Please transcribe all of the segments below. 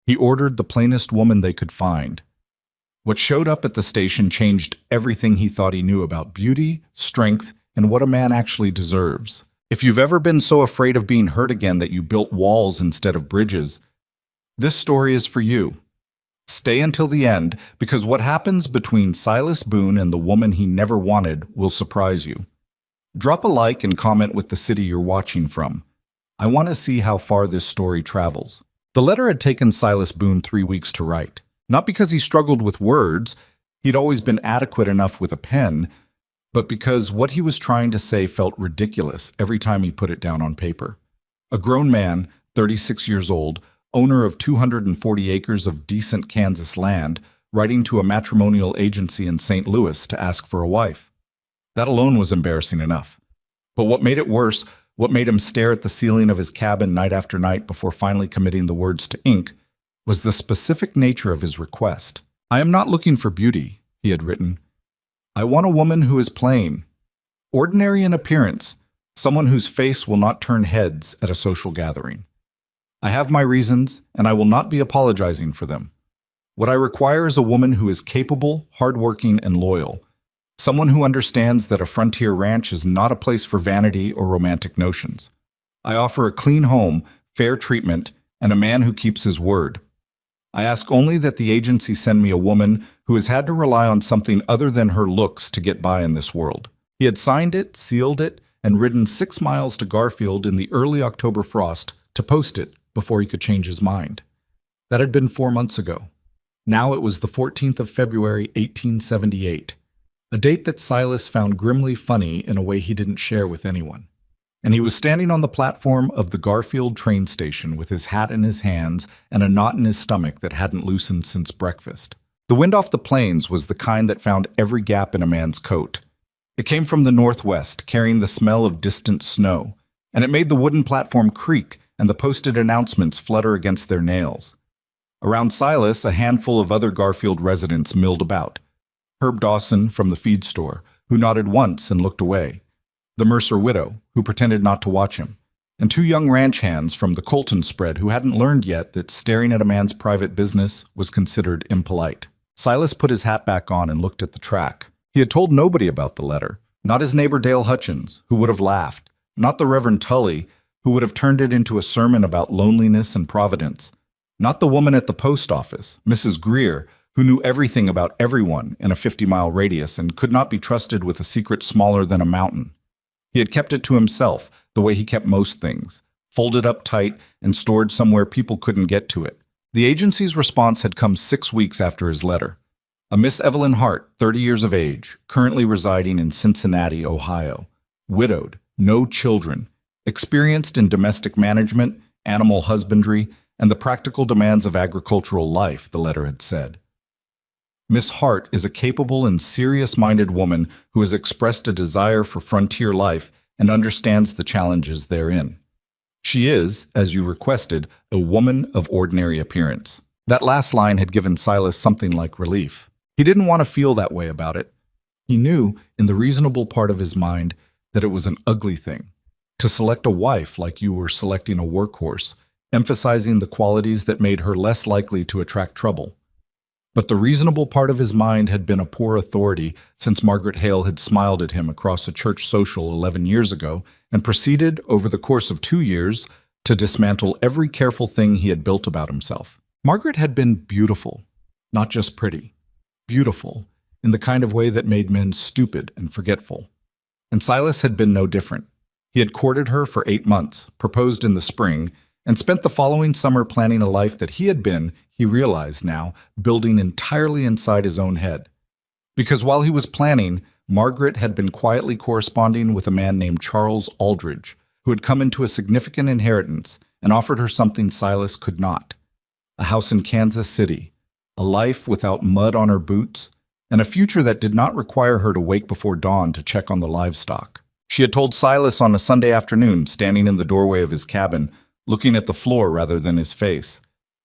He ordered the plainest woman they could find. What showed up at the station changed everything he thought he knew about beauty, strength, and what a man actually deserves. If you've ever been so afraid of being hurt again that you built walls instead of bridges, this story is for you. Stay until the end, because what happens between Silas Boone and the woman he never wanted will surprise you. Drop a like and comment with the city you're watching from. I want to see how far this story travels. The letter had taken Silas Boone 3 weeks to write. Not because he struggled with words, he'd always been adequate enough with a pen, but because what he was trying to say felt ridiculous every time he put it down on paper. A grown man, 36 years old, owner of 240 acres of decent Kansas land, writing to a matrimonial agency in St. Louis to ask for a wife. That alone was embarrassing enough. But what made it worse, what made him stare at the ceiling of his cabin night after night before finally committing the words to ink, was the specific nature of his request. "I am not looking for beauty," he had written. "I want a woman who is plain, ordinary in appearance, someone whose face will not turn heads at a social gathering. I have my reasons, and I will not be apologizing for them. What I require is a woman who is capable, hardworking, and loyal. Someone who understands that a frontier ranch is not a place for vanity or romantic notions. I offer a clean home, fair treatment, and a man who keeps his word. I ask only that the agency send me a woman who has had to rely on something other than her looks to get by in this world." He had signed it, sealed it, and ridden 6 miles to Garfield in the early October frost to post it before he could change his mind. That had been 4 months ago. Now it was the 14th of February, 1878, a date that Silas found grimly funny in a way he didn't share with anyone. And he was standing on the platform of the Garfield train station with his hat in his hands and a knot in his stomach that hadn't loosened since breakfast. The wind off the plains was the kind that found every gap in a man's coat. It came from the northwest, carrying the smell of distant snow, and it made the wooden platform creak and the posted announcements flutter against their nails. Around Silas, a handful of other Garfield residents milled about. Herb Dawson from the feed store, who nodded once and looked away. The Mercer widow, who pretended not to watch him. And 2 young ranch hands from the Colton spread who hadn't learned yet that staring at a man's private business was considered impolite. Silas put his hat back on and looked at the track. He had told nobody about the letter. Not his neighbor Dale Hutchins, who would have laughed. Not the Reverend Tully, who would have turned it into a sermon about loneliness and providence. Not the woman at the post office, Mrs. Greer, who knew everything about everyone in a 50-mile radius and could not be trusted with a secret smaller than a mountain. He had kept it to himself, the way he kept most things, folded up tight and stored somewhere people couldn't get to it. The agency's response had come 6 weeks after his letter. A Miss Evelyn Hart, 30 years of age, currently residing in Cincinnati, Ohio, widowed, no children, experienced in domestic management, animal husbandry, and the practical demands of agricultural life, the letter had said. Miss Hart is a capable and serious-minded woman who has expressed a desire for frontier life and understands the challenges therein. She is, as you requested, a woman of ordinary appearance. That last line had given Silas something like relief. He didn't want to feel that way about it. He knew, in the reasonable part of his mind, that it was an ugly thing. To select a wife like you were selecting a workhorse, emphasizing the qualities that made her less likely to attract trouble. But the reasonable part of his mind had been a poor authority since Margaret Hale had smiled at him across a church social 11 years ago and proceeded, over the course of 2 years, to dismantle every careful thing he had built about himself. Margaret had been beautiful, not just pretty. Beautiful, in the kind of way that made men stupid and forgetful. And Silas had been no different. He had courted her for 8 months, proposed in the spring, and spent the following summer planning a life that he had been, he realized now, building entirely inside his own head. Because while he was planning, Margaret had been quietly corresponding with a man named Charles Aldridge, who had come into a significant inheritance and offered her something Silas could not. A house in Kansas City, a life without mud on her boots, and a future that did not require her to wake before dawn to check on the livestock. She had told Silas on a Sunday afternoon, standing in the doorway of his cabin, looking at the floor rather than his face.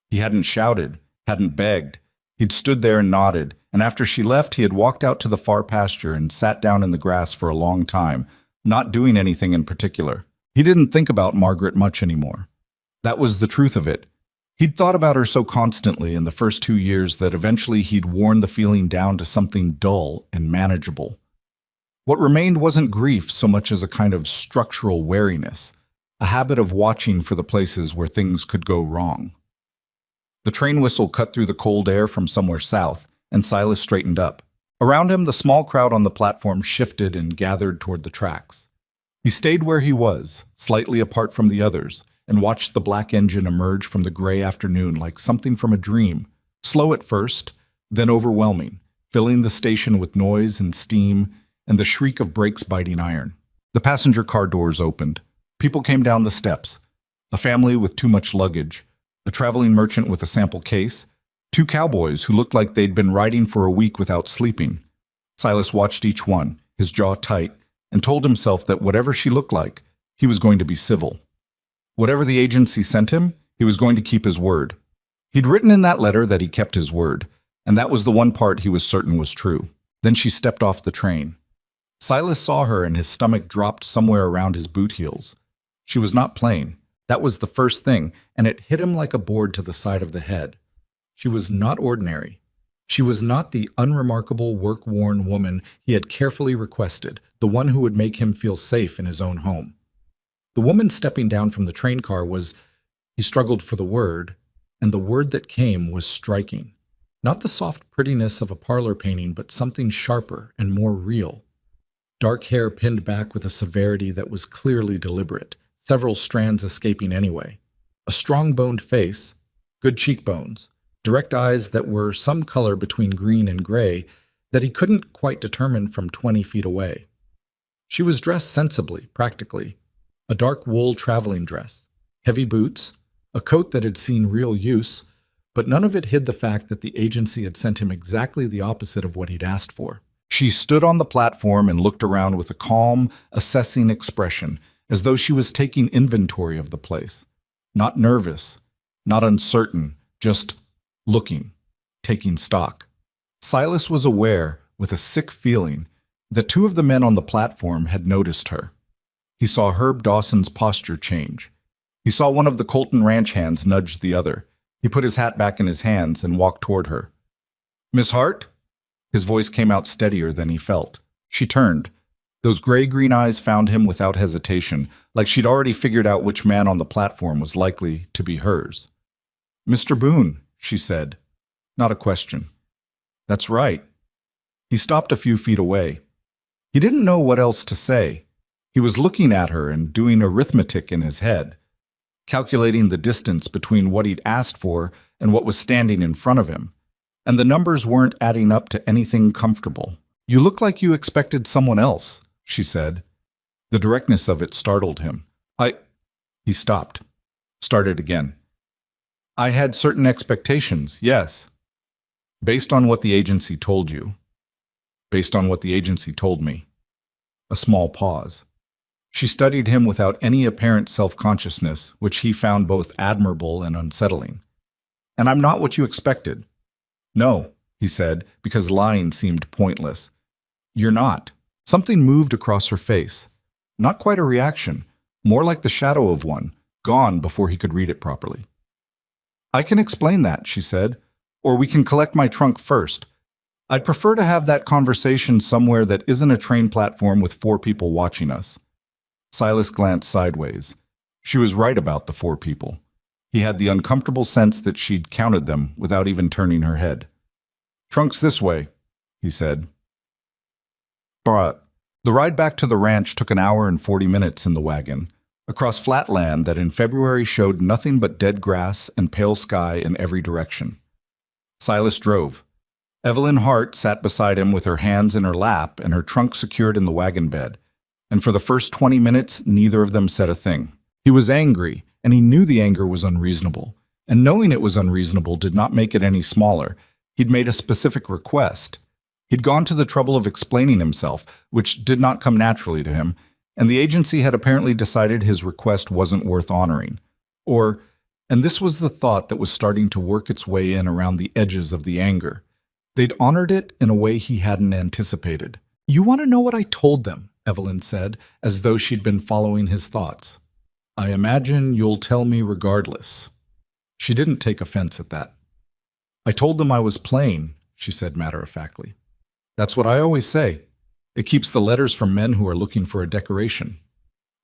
He hadn't shouted, hadn't begged. He'd stood there and nodded, and after she left, he had walked out to the far pasture and sat down in the grass for a long time, not doing anything in particular. He didn't think about Margaret much anymore. That was the truth of it. He'd thought about her so constantly in the first 2 years that eventually he'd worn the feeling down to something dull and manageable. What remained wasn't grief so much as a kind of structural wariness, a habit of watching for the places where things could go wrong. The train whistle cut through the cold air from somewhere south, and Silas straightened up. Around him, the small crowd on the platform shifted and gathered toward the tracks. He stayed where he was, slightly apart from the others, and watched the black engine emerge from the gray afternoon like something from a dream, slow at first, then overwhelming, filling the station with noise and steam and the shriek of brakes biting iron. The passenger car doors opened. People came down the steps. A family with too much luggage, a traveling merchant with a sample case, two cowboys who looked like they'd been riding for a week without sleeping. Silas watched each one, his jaw tight, and told himself that whatever she looked like, he was going to be civil. Whatever the agency sent him, he was going to keep his word. He'd written in that letter that he kept his word, and that was the one part he was certain was true. Then she stepped off the train. Silas saw her and his stomach dropped somewhere around his boot heels. She was not plain. That was the first thing, and it hit him like a board to the side of the head. She was not ordinary. She was not the unremarkable, work-worn woman he had carefully requested, the one who would make him feel safe in his own home. The woman stepping down from the train car was, he struggled for the word, and the word that came was striking. Not the soft prettiness of a parlor painting, but something sharper and more real. Dark hair pinned back with a severity that was clearly deliberate, several strands escaping anyway. A strong-boned face, good cheekbones, direct eyes that were some color between green and gray that he couldn't quite determine from 20 feet away. She was dressed sensibly, practically. A dark wool traveling dress, heavy boots, a coat that had seen real use, but none of it hid the fact that the agency had sent him exactly the opposite of what he'd asked for. She stood on the platform and looked around with a calm, assessing expression, as though she was taking inventory of the place. Not nervous, not uncertain, just looking, taking stock. Silas was aware, with a sick feeling, that two of the men on the platform had noticed her. He saw Herb Dawson's posture change. He saw one of the Colton Ranch hands nudge the other. He put his hat back in his hands and walked toward her. "Miss Hart?" His voice came out steadier than he felt. She turned. Those gray-green eyes found him without hesitation, like she'd already figured out which man on the platform was likely to be hers. "Mr. Boone," she said. Not a question. "That's right." He stopped a few feet away. He didn't know what else to say. He was looking at her and doing arithmetic in his head, calculating the distance between what he'd asked for and what was standing in front of him. And the numbers weren't adding up to anything comfortable. "You look like you expected someone else," she said. The directness of it startled him. He stopped. Started again. "I had certain expectations, yes. Based on what the agency told you. Based on what the agency told me." A small pause. She studied him without any apparent self-consciousness, which he found both admirable and unsettling. "And I'm not what you expected." "No," he said, because lying seemed pointless. "You're not." Something moved across her face. Not quite a reaction, more like the shadow of one, gone before he could read it properly. "I can explain that," she said, "or we can collect my trunk first. I'd prefer to have that conversation somewhere that isn't a train platform with 4 people watching us." Silas glanced sideways. She was right about the 4 people. He had the uncomfortable sense that she'd counted them without even turning her head. "Trunk's this way," he said. But the ride back to the ranch took an hour and 40 minutes in the wagon, across flat land that in February showed nothing but dead grass and pale sky in every direction. Silas drove. Evelyn Hart sat beside him with her hands in her lap and her trunk secured in the wagon bed, and for the first 20 minutes, neither of them said a thing. He was angry, and he knew the anger was unreasonable, and knowing it was unreasonable did not make it any smaller. He'd made a specific request. He'd gone to the trouble of explaining himself, which did not come naturally to him, and the agency had apparently decided his request wasn't worth honoring. Or, and this was the thought that was starting to work its way in around the edges of the anger, they'd honored it in a way he hadn't anticipated. "You want to know what I told them?" Evelyn said, as though she'd been following his thoughts. "I imagine you'll tell me regardless." She didn't take offense at that. I told them I was playing, she said matter-of-factly. That's what I always say. It keeps the letters from men who are looking for a decoration.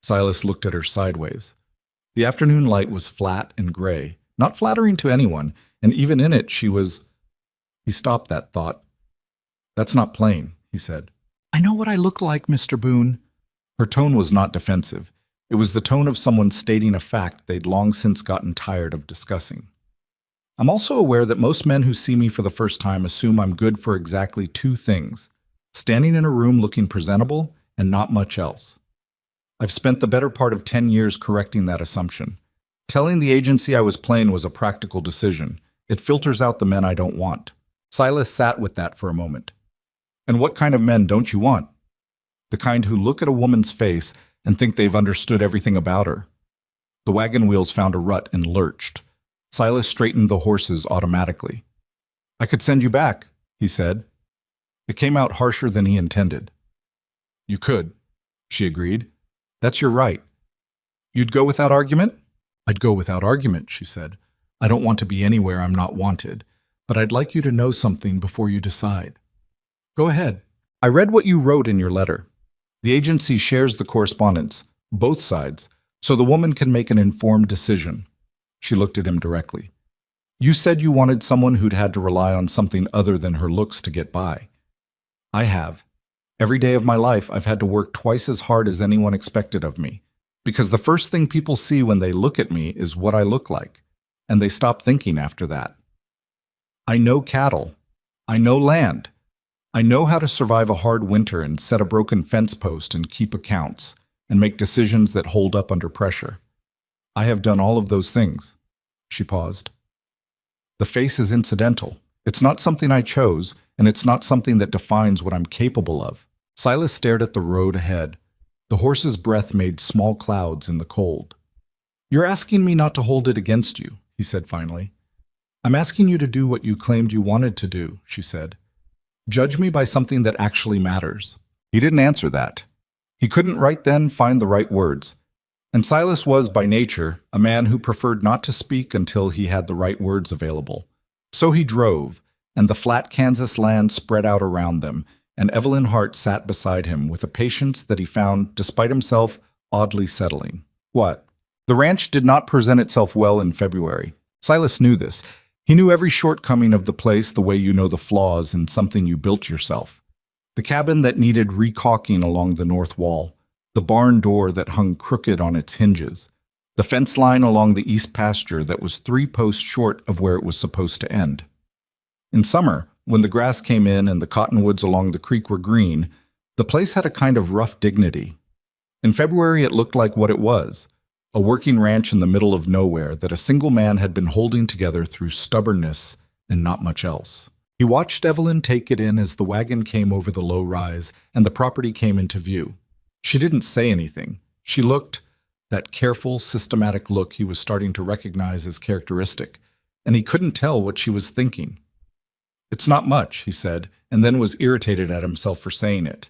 Silas looked at her sideways. The afternoon light was flat and gray, not flattering to anyone, and even in it she was... He stopped that thought. That's not playing, he said. I know what I look like, Mr. Boone. Her tone was not defensive. It was the tone of someone stating a fact they'd long since gotten tired of discussing. I'm also aware that most men who see me for the first time assume I'm good for exactly two things: standing in a room looking presentable and not much else. I've spent the better part of 10 years correcting that assumption. Telling the agency I was playing was a practical decision. It filters out the men I don't want. Silas sat with that for a moment. And what kind of men don't you want? The kind who look at a woman's face and think they've understood everything about her. The wagon wheels found a rut and lurched. Silas straightened the horses automatically. I could send you back, he said. It came out harsher than he intended. You could, she agreed. That's your right. You'd go without argument? I'd go without argument, she said. I don't want to be anywhere I'm not wanted, but I'd like you to know something before you decide. Go ahead. I read what you wrote in your letter. The agency shares the correspondence, both sides, so the woman can make an informed decision. She looked at him directly. You said you wanted someone who'd had to rely on something other than her looks to get by. I have. Every day of my life, I've had to work twice as hard as anyone expected of me, because the first thing people see when they look at me is what I look like, and they stop thinking after that. I know cattle. I know land. I know how to survive a hard winter and set a broken fence post and keep accounts and make decisions that hold up under pressure. I have done all of those things. She paused. The face is incidental. It's not something I chose, and it's not something that defines what I'm capable of. Silas stared at the road ahead. The horse's breath made small clouds in the cold. You're asking me not to hold it against you, he said finally. I'm asking you to do what you claimed you wanted to do, she said. Judge me by something that actually matters. He didn't answer that. He couldn't right then find the right words. And Silas was, by nature, a man who preferred not to speak until he had the right words available. So he drove, and the flat Kansas land spread out around them, and Evelyn Hart sat beside him with a patience that he found, despite himself, oddly settling. What? The ranch did not present itself well in February. Silas knew this. He knew every shortcoming of the place the way you know the flaws in something you built yourself. The cabin that needed recaulking along the north wall, the barn door that hung crooked on its hinges, the fence line along the east pasture that was 3 posts short of where it was supposed to end. In summer, when the grass came in and the cottonwoods along the creek were green, the place had a kind of rough dignity. In February, it looked like what it was, a working ranch in the middle of nowhere that a single man had been holding together through stubbornness and not much else. He watched Evelyn take it in as the wagon came over the low rise and the property came into view. She didn't say anything. She looked, that careful, systematic look he was starting to recognize as characteristic, and he couldn't tell what she was thinking. It's not much, he said, and then was irritated at himself for saying it.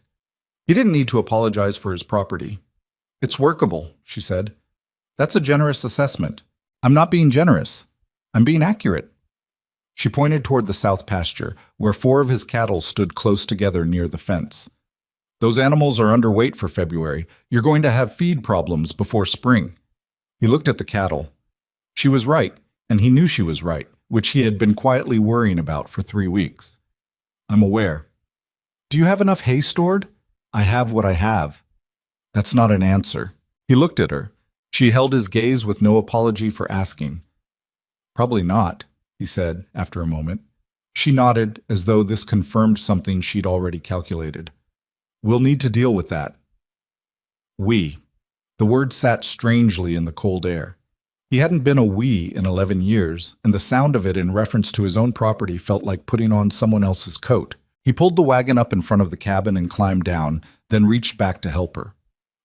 He didn't need to apologize for his property. It's workable, she said. That's a generous assessment. I'm not being generous. I'm being accurate. She pointed toward the south pasture, where 4 of his cattle stood close together near the fence. Those animals are underweight for February. You're going to have feed problems before spring. He looked at the cattle. She was right, and he knew she was right, which he had been quietly worrying about for 3 weeks. I'm aware. Do you have enough hay stored? I have what I have. That's not an answer. He looked at her. She held his gaze with no apology for asking. Probably not, he said after a moment. She nodded as though this confirmed something she'd already calculated. We'll need to deal with that. We. The word sat strangely in the cold air. He hadn't been a we in 11 years, and the sound of it in reference to his own property felt like putting on someone else's coat. He pulled the wagon up in front of the cabin and climbed down, then reached back to help her.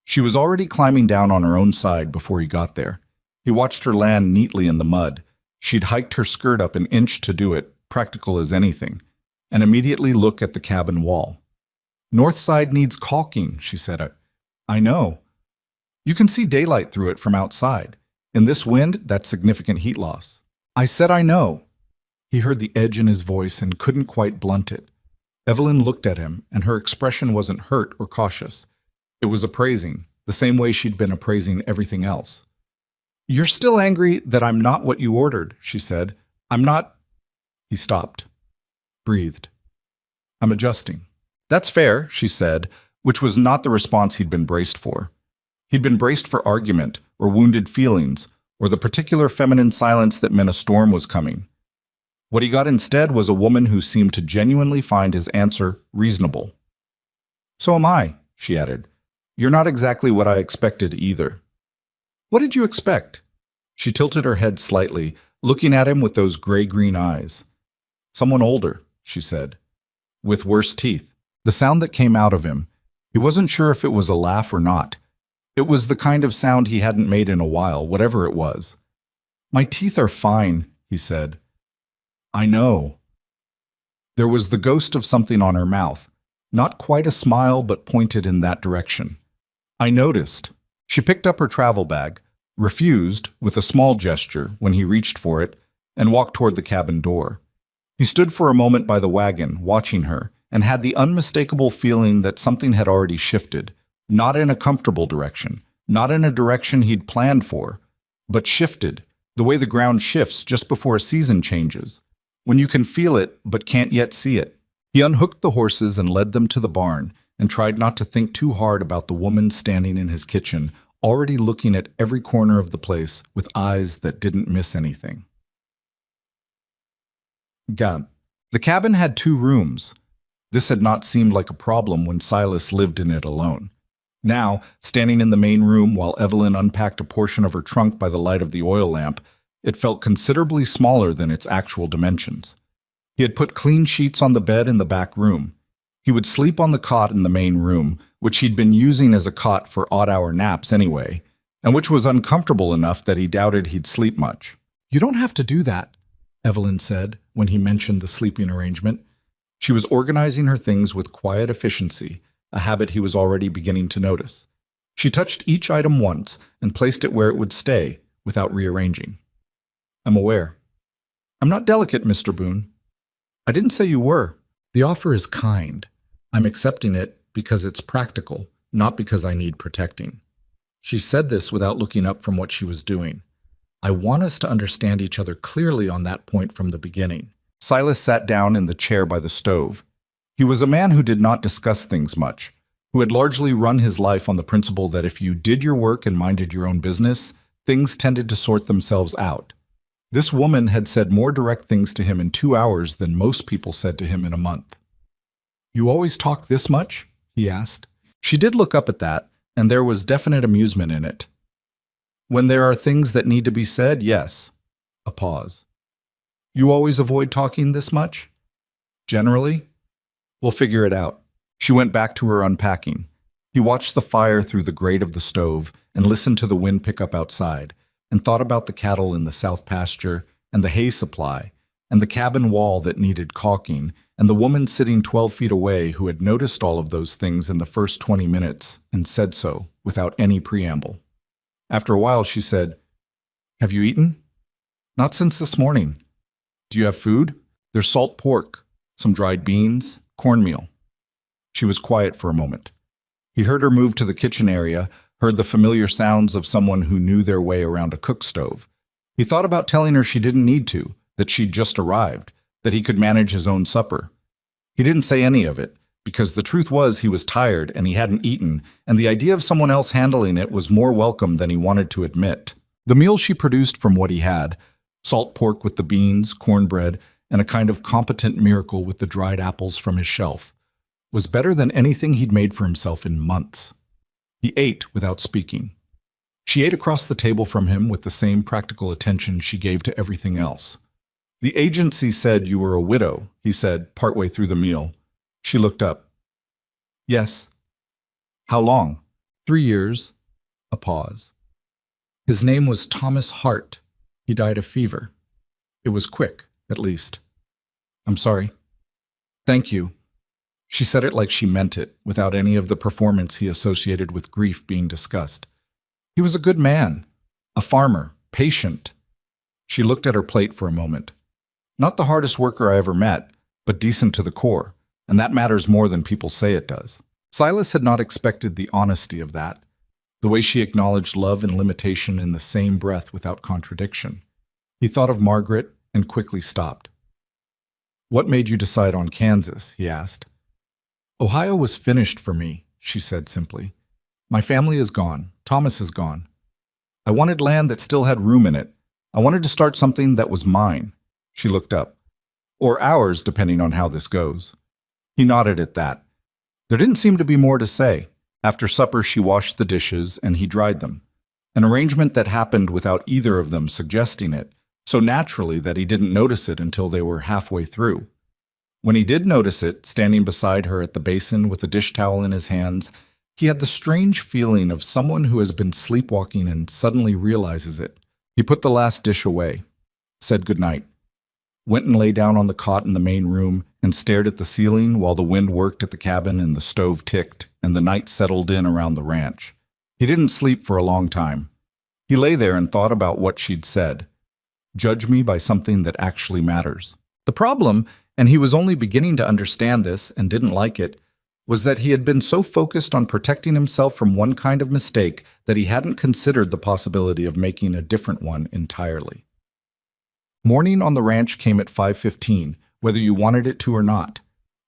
She was already climbing down on her own side before he got there. He watched her land neatly in the mud. She'd hiked her skirt up an inch to do it, practical as anything, and immediately looked at the cabin wall. North side needs caulking, she said. I know. You can see daylight through it from outside. In this wind, that's significant heat loss. I said I know. He heard the edge in his voice and couldn't quite blunt it. Evelyn looked at him, and her expression wasn't hurt or cautious. It was appraising, the same way she'd been appraising everything else. You're still angry that I'm not what you ordered, she said. I'm not. He stopped, breathed. I'm adjusting. That's fair, she said, which was not the response he'd been braced for. He'd been braced for argument, or wounded feelings, or the particular feminine silence that meant a storm was coming. What he got instead was a woman who seemed to genuinely find his answer reasonable. So am I, she added. You're not exactly what I expected either. What did you expect? She tilted her head slightly, looking at him with those gray-green eyes. Someone older, she said, with worse teeth. The sound that came out of him, he wasn't sure if it was a laugh or not. It was the kind of sound he hadn't made in a while, whatever it was. My teeth are fine, he said. I know. There was the ghost of something on her mouth, not quite a smile but pointed in that direction. I noticed. She picked up her travel bag, refused, with a small gesture, when he reached for it, and walked toward the cabin door. He stood for a moment by the wagon, watching her, and had the unmistakable feeling that something had already shifted, not in a comfortable direction, not in a direction he'd planned for, but shifted, the way the ground shifts just before a season changes, when you can feel it but can't yet see it. He unhooked the horses and led them to the barn, and tried not to think too hard about the woman standing in his kitchen, already looking at every corner of the place with eyes that didn't miss anything. The cabin had 2 rooms. This had not seemed like a problem when Silas lived in it alone. Now, standing in the main room while Evelyn unpacked a portion of her trunk by the light of the oil lamp, it felt considerably smaller than its actual dimensions. He had put clean sheets on the bed in the back room. He would sleep on the cot in the main room, which he'd been using as a cot for odd-hour naps anyway, and which was uncomfortable enough that he doubted he'd sleep much. You don't have to do that, Evelyn said when he mentioned the sleeping arrangement. She was organizing her things with quiet efficiency, a habit he was already beginning to notice. She touched each item once and placed it where it would stay, without rearranging. I'm aware. I'm not delicate, Mr. Boone. I didn't say you were. The offer is kind. I'm accepting it because it's practical, not because I need protecting. She said this without looking up from what she was doing. I want us to understand each other clearly on that point from the beginning. Silas sat down in the chair by the stove. He was a man who did not discuss things much, who had largely run his life on the principle that if you did your work and minded your own business, things tended to sort themselves out. This woman had said more direct things to him in 2 hours than most people said to him in a month. You always talk this much? He asked. She did look up at that, and there was definite amusement in it. When there are things that need to be said, yes. A pause. You always avoid talking this much? Generally? We'll figure it out. She went back to her unpacking. He watched the fire through the grate of the stove and listened to the wind pick up outside, and thought about the cattle in the south pasture, and the hay supply, and the cabin wall that needed caulking, and the woman sitting 12 feet away who had noticed all of those things in the first 20 minutes and said so without any preamble. After a while, she said, Have you eaten? Not since this morning. Do you have food? There's salt pork, some dried beans, cornmeal. She was quiet for a moment. He heard her move to the kitchen area, heard the familiar sounds of someone who knew their way around a cook stove. He thought about telling her she didn't need to, that she'd just arrived, that he could manage his own supper. He didn't say any of it, because the truth was he was tired and he hadn't eaten, and the idea of someone else handling it was more welcome than he wanted to admit. The meal she produced from what he had, salt pork with the beans, cornbread, and a kind of competent miracle with the dried apples from his shelf, was better than anything he'd made for himself in months. He ate without speaking. She ate across the table from him with the same practical attention she gave to everything else. The agency said you were a widow, he said, partway through the meal. She looked up. Yes. How long? 3 years. A pause. His name was Thomas Hart. He died of fever. It was quick, at least. I'm sorry. Thank you. She said it like she meant it, without any of the performance he associated with grief being discussed. He was a good man, a farmer, patient. She looked at her plate for a moment. Not the hardest worker I ever met, but decent to the core, and that matters more than people say it does. Silas had not expected the honesty of that, the way she acknowledged love and limitation in the same breath without contradiction. He thought of Margaret and quickly stopped. "What made you decide on Kansas?" he asked. "Ohio was finished for me," she said simply. "My family is gone. Thomas is gone. I wanted land that still had room in it. I wanted to start something that was mine." She looked up. "Or ours, depending on how this goes." He nodded at that. There didn't seem to be more to say. After supper, she washed the dishes and he dried them. An arrangement that happened without either of them suggesting it, so naturally that he didn't notice it until they were halfway through. When he did notice it, standing beside her at the basin with a dish towel in his hands, he had the strange feeling of someone who has been sleepwalking and suddenly realizes it. He put the last dish away, said goodnight, went and lay down on the cot in the main room and stared at the ceiling while the wind worked at the cabin and the stove ticked and the night settled in around the ranch. He didn't sleep for a long time. He lay there and thought about what she'd said. Judge me by something that actually matters. The problem, and he was only beginning to understand this and didn't like it, was that he had been so focused on protecting himself from one kind of mistake that he hadn't considered the possibility of making a different one entirely. Morning on the ranch came at 5:15, whether you wanted it to or not.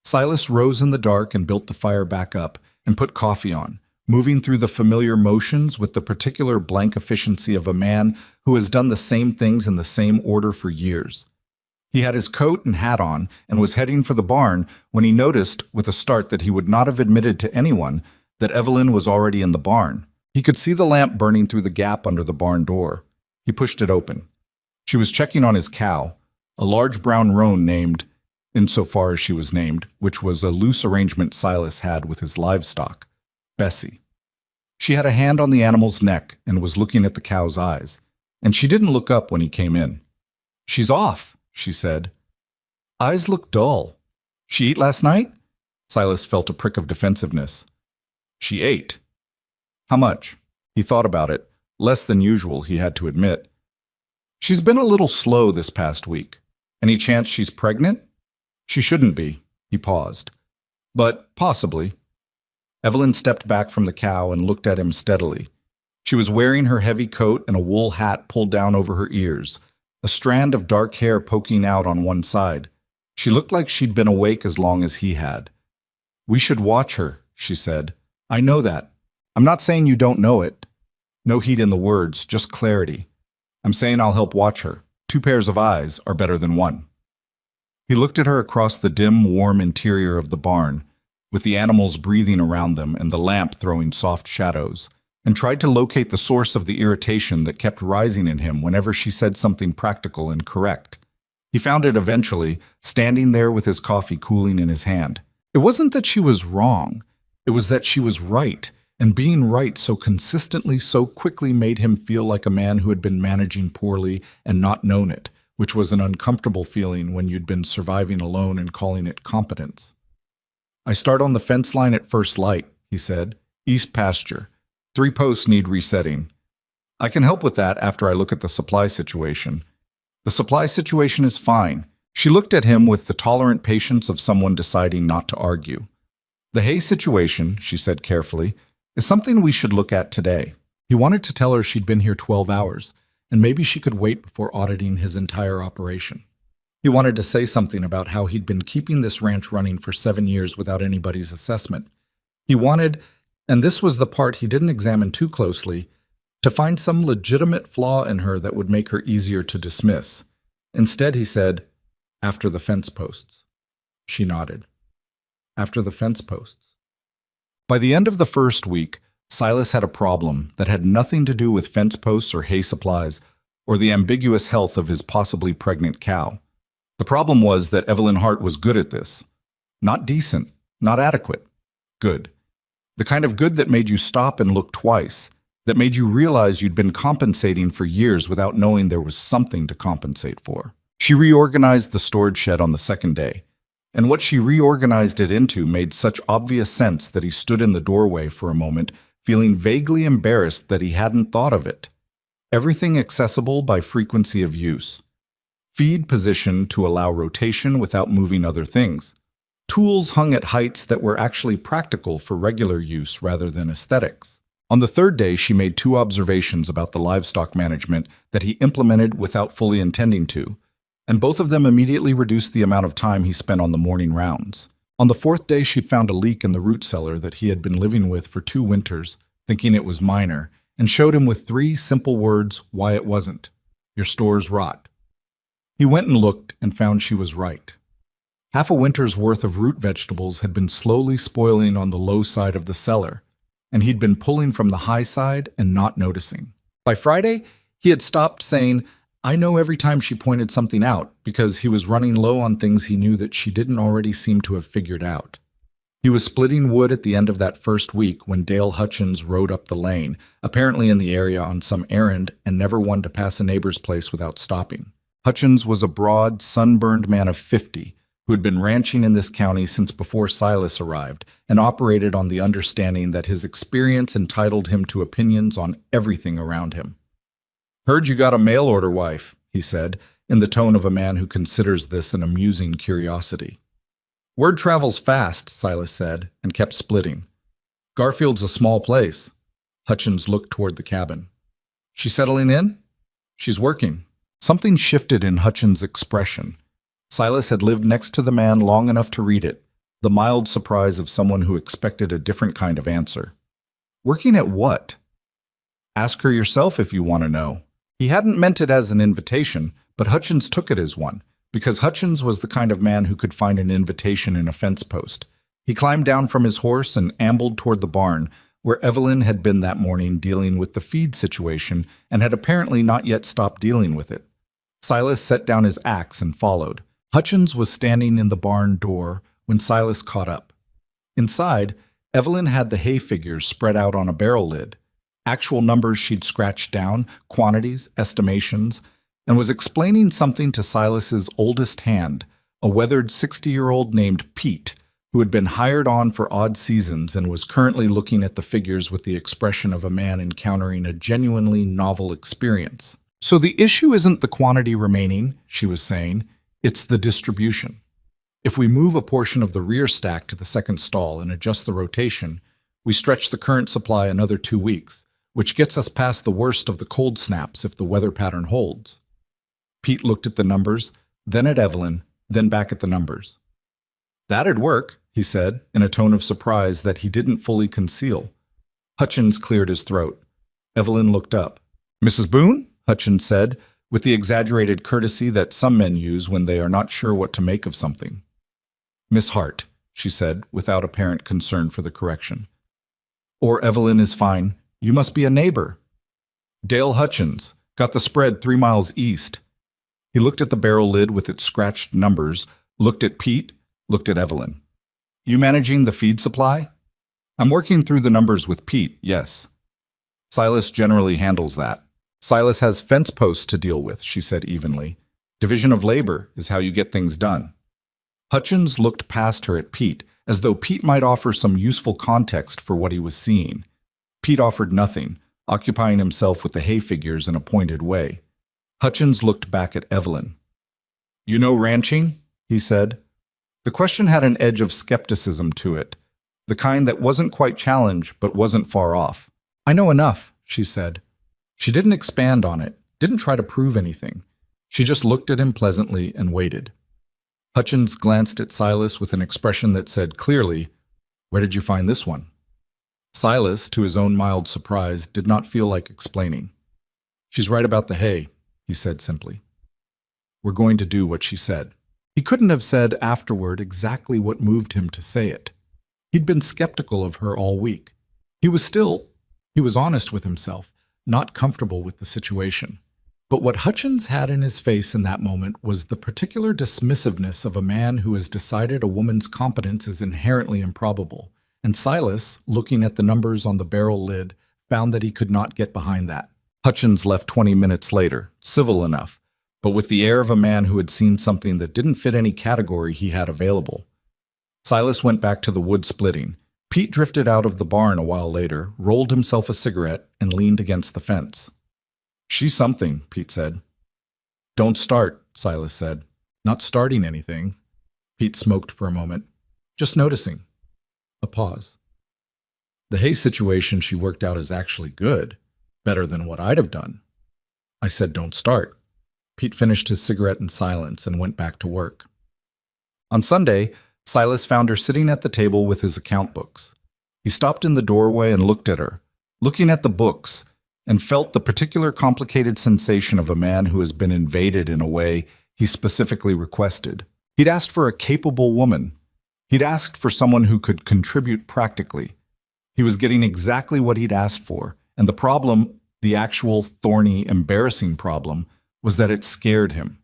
Silas rose in the dark and built the fire back up and put coffee on, moving through the familiar motions with the particular blank efficiency of a man who has done the same things in the same order for years. He had his coat and hat on and was heading for the barn when he noticed, with a start that he would not have admitted to anyone, that Evelyn was already in the barn. He could see the lamp burning through the gap under the barn door. He pushed it open. She was checking on his cow, a large brown roan named, insofar as she was named, which was a loose arrangement Silas had with his livestock, Bessie. She had a hand on the animal's neck and was looking at the cow's eyes, and she didn't look up when he came in. "She's off," she said. "Eyes look dull. She eat last night?" Silas felt a prick of defensiveness. "She ate." "How much?" He thought about it. Less than usual, he had to admit. "She's been a little slow this past week. Any chance she's pregnant?" "She shouldn't be." He paused. "But possibly." Evelyn stepped back from the cow and looked at him steadily. She was wearing her heavy coat and a wool hat pulled down over her ears, a strand of dark hair poking out on one side. She looked like she'd been awake as long as he had. "We should watch her," she said. "I know that. I'm not saying you don't know it." No heat in the words, just clarity. "I'm saying I'll help watch her. 2 pairs of eyes are better than 1. He looked at her across the dim, warm interior of the barn, with the animals breathing around them and the lamp throwing soft shadows, and tried to locate the source of the irritation that kept rising in him whenever she said something practical and correct. He found it eventually, standing there with his coffee cooling in his hand. It wasn't that she was wrong. It was that she was right, and being right so consistently, so quickly made him feel like a man who had been managing poorly and not known it, which was an uncomfortable feeling when you'd been surviving alone and calling it competence. "I start on the fence line at first light," he said. "East pasture. 3 posts need resetting. I can help with that after I look at the supply situation." "The supply situation is fine." She looked at him with the tolerant patience of someone deciding not to argue. "The hay situation," she said carefully, "is something we should look at today." He wanted to tell her she'd been here 12 hours, and maybe she could wait before auditing his entire operation. He wanted to say something about how he'd been keeping this ranch running for 7 years without anybody's assessment. He wanted, and this was the part he didn't examine too closely, to find some legitimate flaw in her that would make her easier to dismiss. Instead, he said, "After the fence posts." She nodded. "After the fence posts." By the end of the first week, Silas had a problem that had nothing to do with fence posts or hay supplies, or the ambiguous health of his possibly pregnant cow. The problem was that Evelyn Hart was good at this. Not decent, not adequate. Good. The kind of good that made you stop and look twice, that made you realize you'd been compensating for years without knowing there was something to compensate for. She reorganized the storage shed on the second day, and what she reorganized it into made such obvious sense that he stood in the doorway for a moment, feeling vaguely embarrassed that he hadn't thought of it. Everything accessible by frequency of use. Feed positioned to allow rotation without moving other things. Tools hung at heights that were actually practical for regular use rather than aesthetics. On the third day, she made 2 observations about the livestock management that he implemented without fully intending to, and both of them immediately reduced the amount of time he spent on the morning rounds. On the 4th day, she found a leak in the root cellar that he had been living with for 2 winters, thinking it was minor, and showed him with 3 simple words why it wasn't. Your stores rot. He went and looked and found she was right. Half a winter's worth of root vegetables had been slowly spoiling on the low side of the cellar, and he'd been pulling from the high side and not noticing. By Friday, he had stopped saying, I know every time she pointed something out, because he was running low on things he knew that she didn't already seem to have figured out. He was splitting wood at the end of that first week when Dale Hutchins rode up the lane, apparently in the area on some errand and never one to pass a neighbor's place without stopping. Hutchins was a broad, sunburned man of 50 who had been ranching in this county since before Silas arrived and operated on the understanding that his experience entitled him to opinions on everything around him. Heard you got a mail order wife, he said, in the tone of a man who considers this an amusing curiosity. Word travels fast, Silas said, and kept splitting. Garfield's a small place. Hutchins looked toward the cabin. She settling in? She's working. Something shifted in Hutchins' expression. Silas had lived next to the man long enough to read it, the mild surprise of someone who expected a different kind of answer. Working at what? Ask her yourself if you want to know. He hadn't meant it as an invitation, but Hutchins took it as one, because Hutchins was the kind of man who could find an invitation in a fence post. He climbed down from his horse and ambled toward the barn, where Evelyn had been that morning dealing with the feed situation and had apparently not yet stopped dealing with it. Silas set down his axe and followed. Hutchins was standing in the barn door when Silas caught up. Inside, Evelyn had the hay figures spread out on a barrel lid, actual numbers she'd scratched down, quantities, estimations, and was explaining something to Silas's oldest hand, a weathered 60-year-old named Pete, who had been hired on for odd seasons and was currently looking at the figures with the expression of a man encountering a genuinely novel experience. So the issue isn't the quantity remaining, she was saying, it's the distribution. If we move a portion of the rear stack to the second stall and adjust the rotation, we stretch the current supply another 2 weeks, which gets us past the worst of the cold snaps if the weather pattern holds. Pete looked at the numbers, then at Evelyn, then back at the numbers. That'd work, he said, in a tone of surprise that he didn't fully conceal. Hutchins cleared his throat. Evelyn looked up. Mrs. Boone? Hutchins said, with the exaggerated courtesy that some men use when they are not sure what to make of something. Miss Hart, she said, without apparent concern for the correction. Or Evelyn is fine. You must be a neighbor. Dale Hutchins, got the spread 3 miles east. He looked at the barrel lid with its scratched numbers, looked at Pete, looked at Evelyn. You managing the feed supply? I'm working through the numbers with Pete, yes. Silas generally handles that. Silas has fence posts to deal with, she said evenly. Division of labor is how you get things done. Hutchins looked past her at Pete, as though Pete might offer some useful context for what he was seeing. Pete offered nothing, occupying himself with the hay figures in a pointed way. Hutchins looked back at Evelyn. You know ranching? He said. The question had an edge of skepticism to it, the kind that wasn't quite challenge but wasn't far off. I know enough, she said. She didn't expand on it, didn't try to prove anything. She just looked at him pleasantly and waited. Hutchins glanced at Silas with an expression that said clearly, Where did you find this one? Silas, to his own mild surprise, did not feel like explaining. She's right about the hay, he said simply. We're going to do what she said. He couldn't have said afterward exactly what moved him to say it. He'd been skeptical of her all week. He was honest with himself, not comfortable with the situation. But what Hutchins had in his face in that moment was the particular dismissiveness of a man who has decided a woman's competence is inherently improbable. And Silas, looking at the numbers on the barrel lid, found that he could not get behind that. Hutchins left 20 minutes later, civil enough, but with the air of a man who had seen something that didn't fit any category he had available. Silas went back to the wood splitting. Pete drifted out of the barn a while later, rolled himself a cigarette, and leaned against the fence. She's something, Pete said. Don't start, Silas said. Not starting anything. Pete smoked for a moment. Just noticing. A pause. The Hay situation she worked out is actually good. Better than what I'd have done. I said don't start. Pete finished his cigarette in silence and went back to work. On Sunday, Silas found her sitting at the table with his account books. He stopped in the doorway and looked at her, looking at the books, and felt the particular complicated sensation of a man who has been invaded in a way he specifically requested. He'd asked for a capable woman. He'd asked for someone who could contribute practically. He was getting exactly what he'd asked for, and the problem, the actual thorny, embarrassing problem, was that it scared him.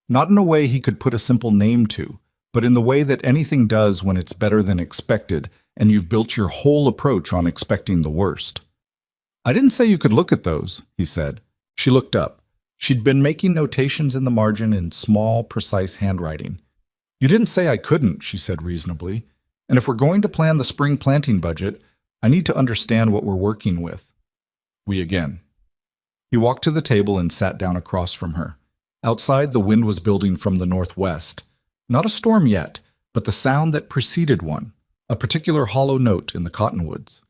Not in a way he could put a simple name to, but in the way that anything does when it's better than expected and you've built your whole approach on expecting the worst. I didn't say you could look at those, he said. She looked up. She'd been making notations in the margin in small, precise handwriting. You didn't say I couldn't, she said reasonably. And if we're going to plan the spring planting budget, I need to understand what we're working with. We again. He walked to the table and sat down across from her. Outside, the wind was building from the northwest. Not a storm yet, but the sound that preceded one, a particular hollow note in the cottonwoods.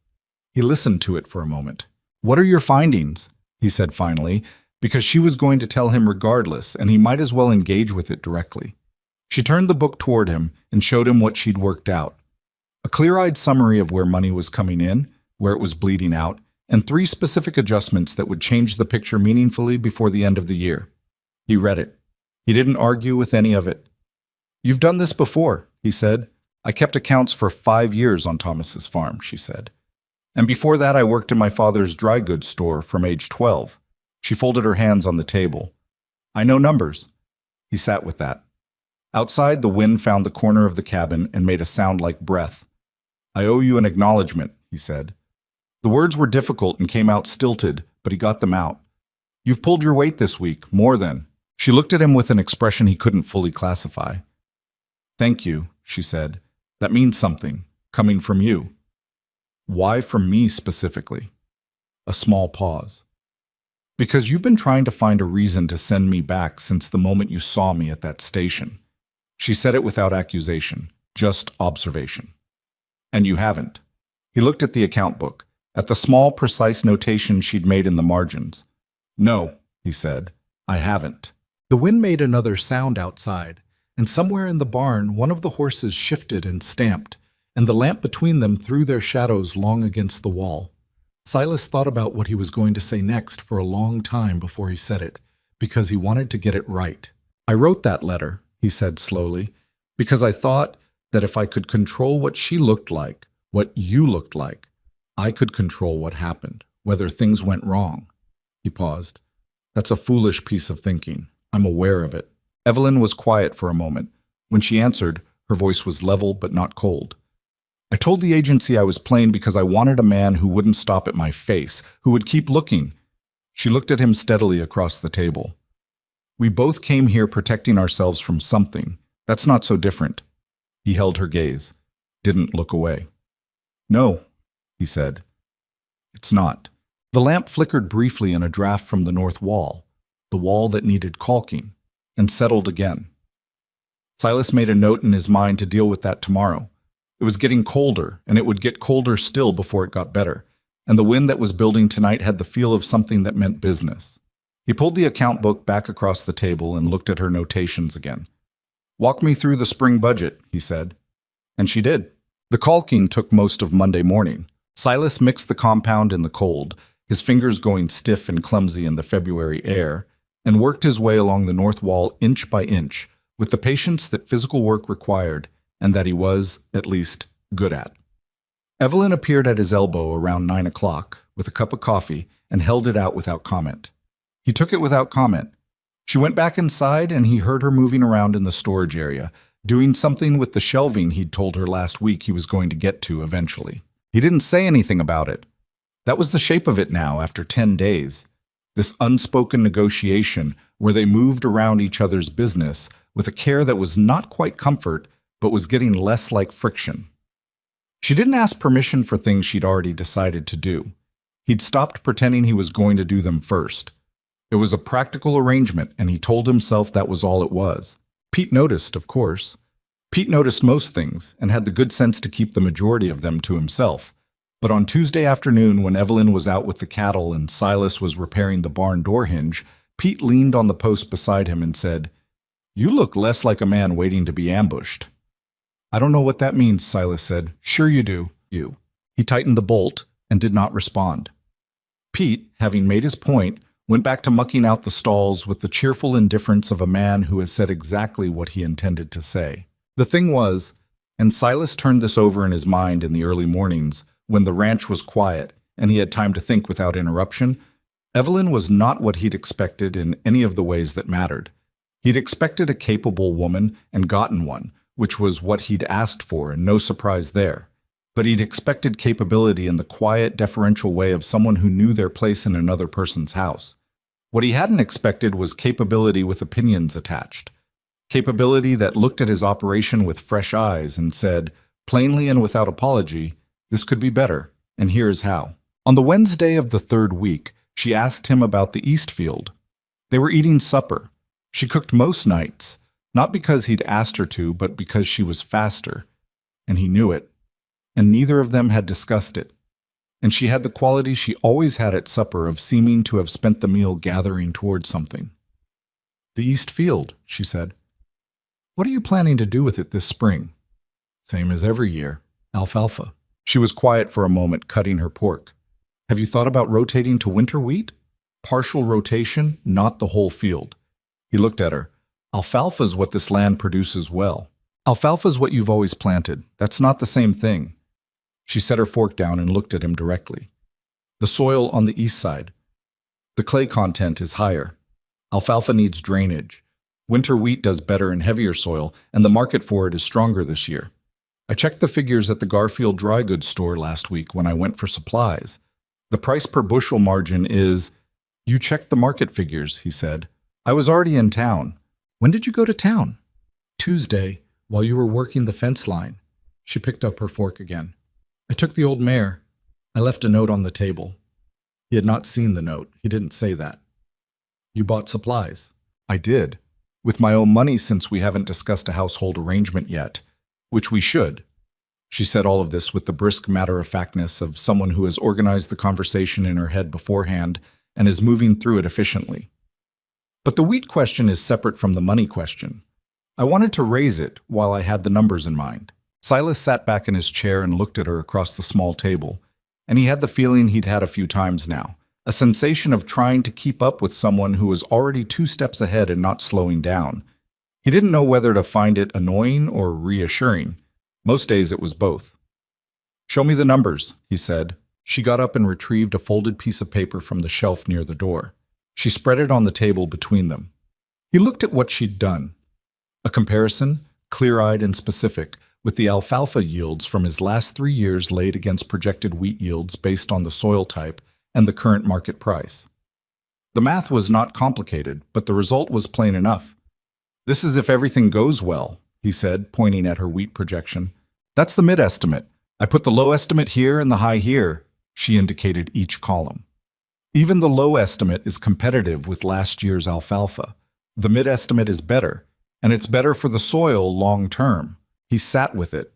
He listened to it for a moment. What are your findings? He said finally, because she was going to tell him regardless, and he might as well engage with it directly. She turned the book toward him and showed him what she'd worked out. A clear-eyed summary of where money was coming in, where it was bleeding out, and 3 specific adjustments that would change the picture meaningfully before the end of the year. He read it. He didn't argue with any of it. You've done this before, he said. I kept accounts for 5 years on Thomas's farm, she said. And before that I worked in my father's dry goods store from age 12. She folded her hands on the table. I know numbers. He sat with that. Outside, the wind found the corner of the cabin and made a sound like breath. I owe you an acknowledgement, he said. The words were difficult and came out stilted, but he got them out. You've pulled your weight this week, more than. She looked at him with an expression he couldn't fully classify. Thank you, she said. That means something, coming from you. Why from me specifically? A small pause. Because you've been trying to find a reason to send me back since the moment you saw me at that station. She said it without accusation, just observation. And you haven't. He looked at the account book, at the small, precise notation she'd made in the margins. No, he said, I haven't. The wind made another sound outside, and somewhere in the barn one of the horses shifted and stamped, and the lamp between them threw their shadows long against the wall. Silas thought about what he was going to say next for a long time before he said it, because he wanted to get it right. I wrote that letter, he said slowly, because I thought that if I could control what she looked like, what you looked like, I could control what happened, whether things went wrong. He paused. That's a foolish piece of thinking. I'm aware of it. Evelyn was quiet for a moment. When she answered, her voice was level but not cold. I told the agency I was playing because I wanted a man who wouldn't stop at my face, who would keep looking. She looked at him steadily across the table. We both came here protecting ourselves from something. That's not so different. He held her gaze, didn't look away. No, he said. It's not. The lamp flickered briefly in a draft from the north wall, the wall that needed caulking, and settled again. Silas made a note in his mind to deal with that tomorrow. It was getting colder, and it would get colder still before it got better, and the wind that was building tonight had the feel of something that meant business. He pulled the account book back across the table and looked at her notations again. Walk me through the spring budget, he said. And she did. The caulking took most of Monday morning. Silas mixed the compound in the cold, his fingers going stiff and clumsy in the February air, and worked his way along the north wall inch by inch, with the patience that physical work required, and that he was, at least, good at. Evelyn appeared at his elbow around 9 o'clock, with a cup of coffee, and held it out without comment. He took it without comment. She went back inside, and he heard her moving around in the storage area, doing something with the shelving he'd told her last week he was going to get to eventually. He didn't say anything about it. That was the shape of it now, after 10 days. This unspoken negotiation where they moved around each other's business with a care that was not quite comfort, but was getting less like friction. She didn't ask permission for things she'd already decided to do. He'd stopped pretending he was going to do them first. It was a practical arrangement, and he told himself that was all it was. Pete noticed, of course. Pete noticed most things, and had the good sense to keep the majority of them to himself. But on Tuesday afternoon, when Evelyn was out with the cattle and Silas was repairing the barn door hinge, Pete leaned on the post beside him and said, "You look less like a man waiting to be ambushed." "I don't know what that means," Silas said. "Sure you do, you." He tightened the bolt and did not respond. Pete, having made his point, went back to mucking out the stalls with the cheerful indifference of a man who has said exactly what he intended to say. The thing was, and Silas turned this over in his mind in the early mornings, when the ranch was quiet and he had time to think without interruption, Evelyn was not what he'd expected in any of the ways that mattered. He'd expected a capable woman and gotten one, which was what he'd asked for, and no surprise there. But he'd expected capability in the quiet, deferential way of someone who knew their place in another person's house. What he hadn't expected was capability with opinions attached. Capability that looked at his operation with fresh eyes and said, plainly and without apology, "This could be better, and here is how." On the Wednesday of the third week, she asked him about the East Field. They were eating supper. She cooked most nights, not because he'd asked her to, but because she was faster, and he knew it. And neither of them had discussed it. And she had the quality she always had at supper of seeming to have spent the meal gathering toward something. "The East Field," she said. "What are you planning to do with it this spring?" "Same as every year, alfalfa." She was quiet for a moment, cutting her pork. "Have you thought about rotating to winter wheat?" "Partial rotation, not the whole field." He looked at her. "Alfalfa's what this land produces well. Alfalfa's what you've always planted. That's not the same thing." She set her fork down and looked at him directly. "The soil on the east side. The clay content is higher. Alfalfa needs drainage. Winter wheat does better in heavier soil, and the market for it is stronger this year. I checked the figures at the Garfield dry goods store last week when I went for supplies. The price per bushel margin is—" "You checked the market figures," he said. "I was already in town." "When did you go to town?" "Tuesday, while you were working the fence line." She picked up her fork again. "I took the old mare. I left a note on the table." He had not seen the note. He didn't say that. "You bought supplies." "I did. With my own money, since we haven't discussed a household arrangement yet. Which we should." She said all of this with the brisk matter-of-factness of someone who has organized the conversation in her head beforehand and is moving through it efficiently. "But the wheat question is separate from the money question. I wanted to raise it while I had the numbers in mind." Silas sat back in his chair and looked at her across the small table, and he had the feeling he'd had a few times now, a sensation of trying to keep up with someone who was already 2 steps ahead and not slowing down. He didn't know whether to find it annoying or reassuring. Most days it was both. "Show me the numbers," he said. She got up and retrieved a folded piece of paper from the shelf near the door. She spread it on the table between them. He looked at what she'd done. A comparison, clear-eyed and specific, with the alfalfa yields from his last 3 years laid against projected wheat yields based on the soil type and the current market price. The math was not complicated, but the result was plain enough. "This is if everything goes well," he said, pointing at her wheat projection. "That's the mid-estimate. I put the low estimate here and the high here." She indicated each column. "Even the low estimate is competitive with last year's alfalfa. The mid-estimate is better, and it's better for the soil long-term." He sat with it.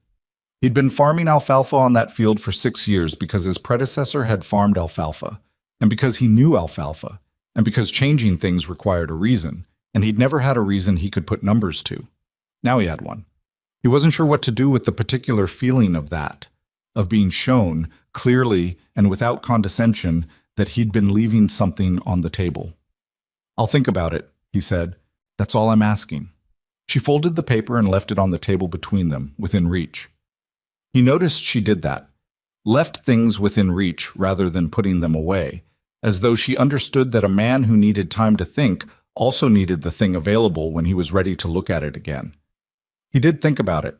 He'd been farming alfalfa on that field for 6 years because his predecessor had farmed alfalfa, and because he knew alfalfa, and because changing things required a reason, and he'd never had a reason he could put numbers to. Now he had one. He wasn't sure what to do with the particular feeling of that, of being shown, clearly and without condescension, that he'd been leaving something on the table. "I'll think about it," he said. "That's all I'm asking." She folded the paper and left it on the table between them, within reach. He noticed she did that, left things within reach rather than putting them away, as though she understood that a man who needed time to think also needed the thing available when he was ready to look at it again. He did think about it.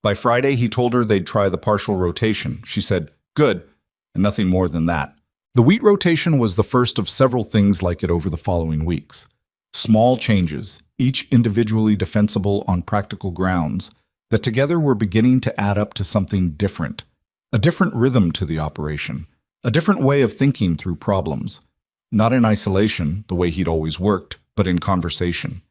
By Friday, he told her they'd try the partial rotation. She said, "Good," and nothing more than that. The wheat rotation was the first of several things like it over the following weeks. Small changes, each individually defensible on practical grounds, that together were beginning to add up to something different, a different rhythm to the operation, a different way of thinking through problems. Not in isolation, the way he'd always worked, but in conversation.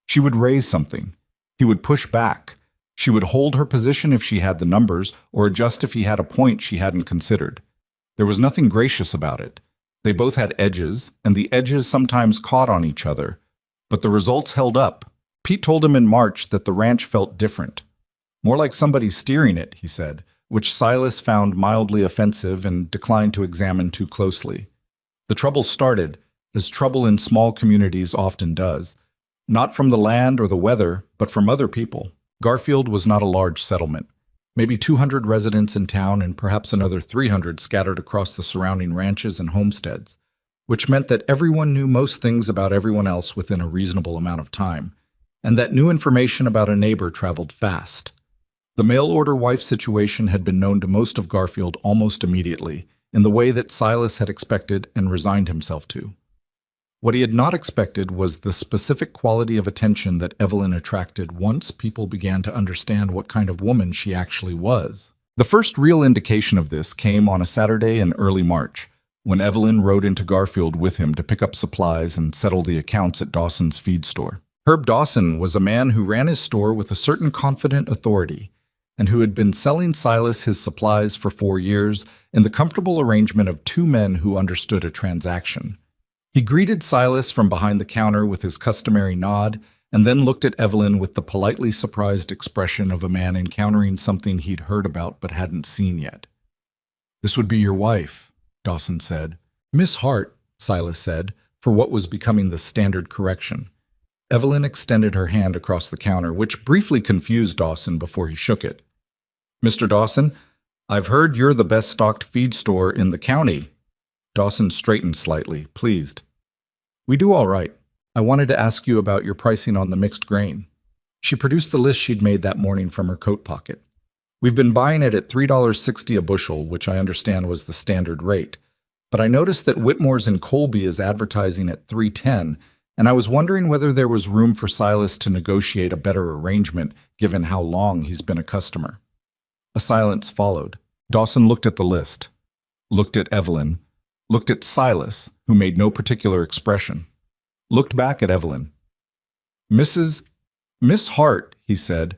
She would raise something. He would push back. She would hold her position if she had the numbers, or adjust if he had a point she hadn't considered. There was nothing gracious about it. They both had edges, and the edges sometimes caught on each other. But the results held up. Pete told him in March that the ranch felt different. More like somebody steering it, he said, which Silas found mildly offensive and declined to examine too closely. The trouble started, as trouble in small communities often does, not from the land or the weather, but from other people. Garfield was not a large settlement. Maybe 200 residents in town and perhaps another 300 scattered across the surrounding ranches and homesteads, which meant that everyone knew most things about everyone else within a reasonable amount of time, and that new information about a neighbor traveled fast. The mail-order wife situation had been known to most of Garfield almost immediately, in the way that Silas had expected and resigned himself to. What he had not expected was the specific quality of attention that Evelyn attracted once people began to understand what kind of woman she actually was. The first real indication of this came on a Saturday in early March, when Evelyn rode into Garfield with him to pick up supplies and settle the accounts at Dawson's feed store. Herb Dawson was a man who ran his store with a certain confident authority, and who had been selling Silas his supplies for 4 years in the comfortable arrangement of two men who understood a transaction. He greeted Silas from behind the counter with his customary nod, and then looked at Evelyn with the politely surprised expression of a man encountering something he'd heard about but hadn't seen yet. "This would be your wife," Dawson said. "Miss Hart," Silas said, for what was becoming the standard correction. Evelyn extended her hand across the counter, which briefly confused Dawson before he shook it. "Mr. Dawson, I've heard you're the best-stocked feed store in the county." Dawson straightened slightly, pleased. "We do all right. I wanted to ask you about your pricing on the mixed grain." She produced the list she'd made that morning from her coat pocket. "We've been buying it at $3.60 a bushel, which I understand was the standard rate. But I noticed that Whitmore's in Colby is advertising at $3.10, and I was wondering whether there was room for Silas to negotiate a better arrangement, given how long he's been a customer." A silence followed. Dawson looked at the list, looked at Evelyn, looked at Silas, who made no particular expression, looked back at Evelyn. Miss Hart," he said,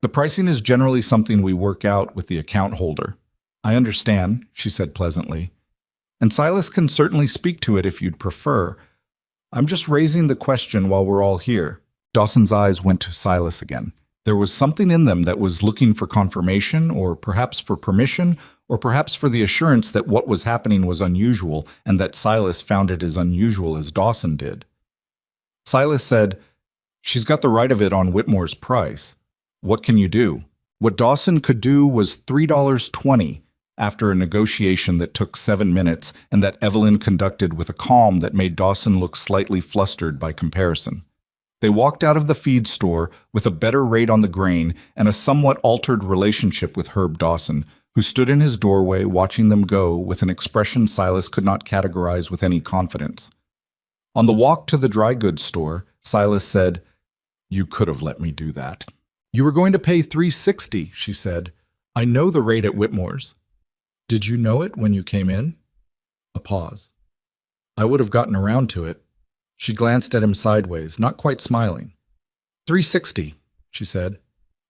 "the pricing is generally something we work out with the account holder." "I understand," she said pleasantly. "And Silas can certainly speak to it if you'd prefer. I'm just raising the question while we're all here." Dawson's eyes went to Silas again. There was something in them that was looking for confirmation, or perhaps for permission, or perhaps for the assurance that what was happening was unusual, and that Silas found it as unusual as Dawson did. Silas said, "She's got the right of it on Whitmore's price. What can you do?" What Dawson could do was $3.20, after a negotiation that took 7 minutes and that Evelyn conducted with a calm that made Dawson look slightly flustered by comparison. They walked out of the feed store with a better rate on the grain and a somewhat altered relationship with Herb Dawson, who stood in his doorway watching them go with an expression Silas could not categorize with any confidence. On the walk to the dry goods store, Silas said, "You could have let me do that." "You were going to pay $3.60, she said. "I know the rate at Whitmore's." "Did you know it when you came in?" A pause. "I would have gotten around to it." She glanced at him sideways, not quite smiling. $3.60, she said.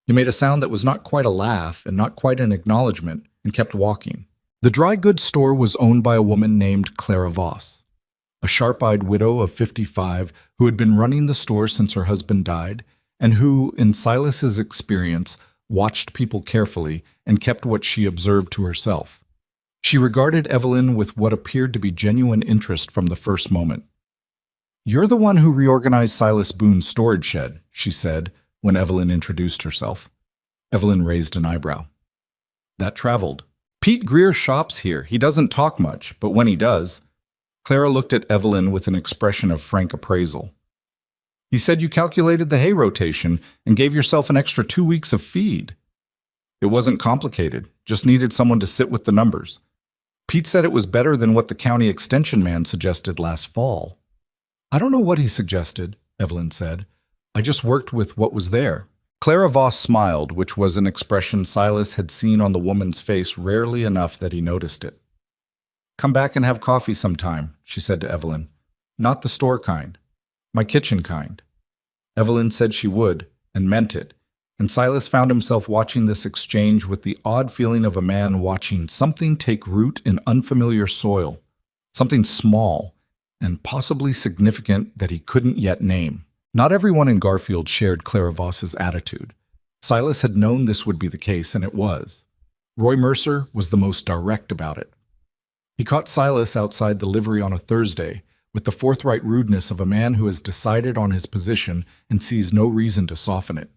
He made a sound that was not quite a laugh and not quite an acknowledgement, and kept walking. The dry goods store was owned by a woman named Clara Voss, a sharp-eyed widow of 55 who had been running the store since her husband died, and who, in Silas's experience, watched people carefully and kept what she observed to herself. She regarded Evelyn with what appeared to be genuine interest from the first moment. "You're the one who reorganized Silas Boone's storage shed," she said, when Evelyn introduced herself. Evelyn raised an eyebrow. "That traveled. Pete Greer shops here. He doesn't talk much, but when he does..." Clara looked at Evelyn with an expression of frank appraisal. "He said you calculated the hay rotation and gave yourself an extra 2 weeks of feed." "It wasn't complicated, just needed someone to sit with the numbers. Pete said it was better than what the county extension man suggested last fall." "I don't know what he suggested," Evelyn said. "I just worked with what was there." Clara Voss smiled, which was an expression Silas had seen on the woman's face rarely enough that he noticed it. Come back and have coffee sometime, she said to Evelyn. Not the store kind. My kitchen kind. Evelyn said she would, and meant it, and Silas found himself watching this exchange with the odd feeling of a man watching something take root in unfamiliar soil, something small and possibly significant that he couldn't yet name. Not everyone in Garfield shared Clara Voss's attitude. Silas had known this would be the case, and it was. Roy Mercer was the most direct about it. He caught Silas outside the livery on a Thursday, with the forthright rudeness of a man who has decided on his position and sees no reason to soften it.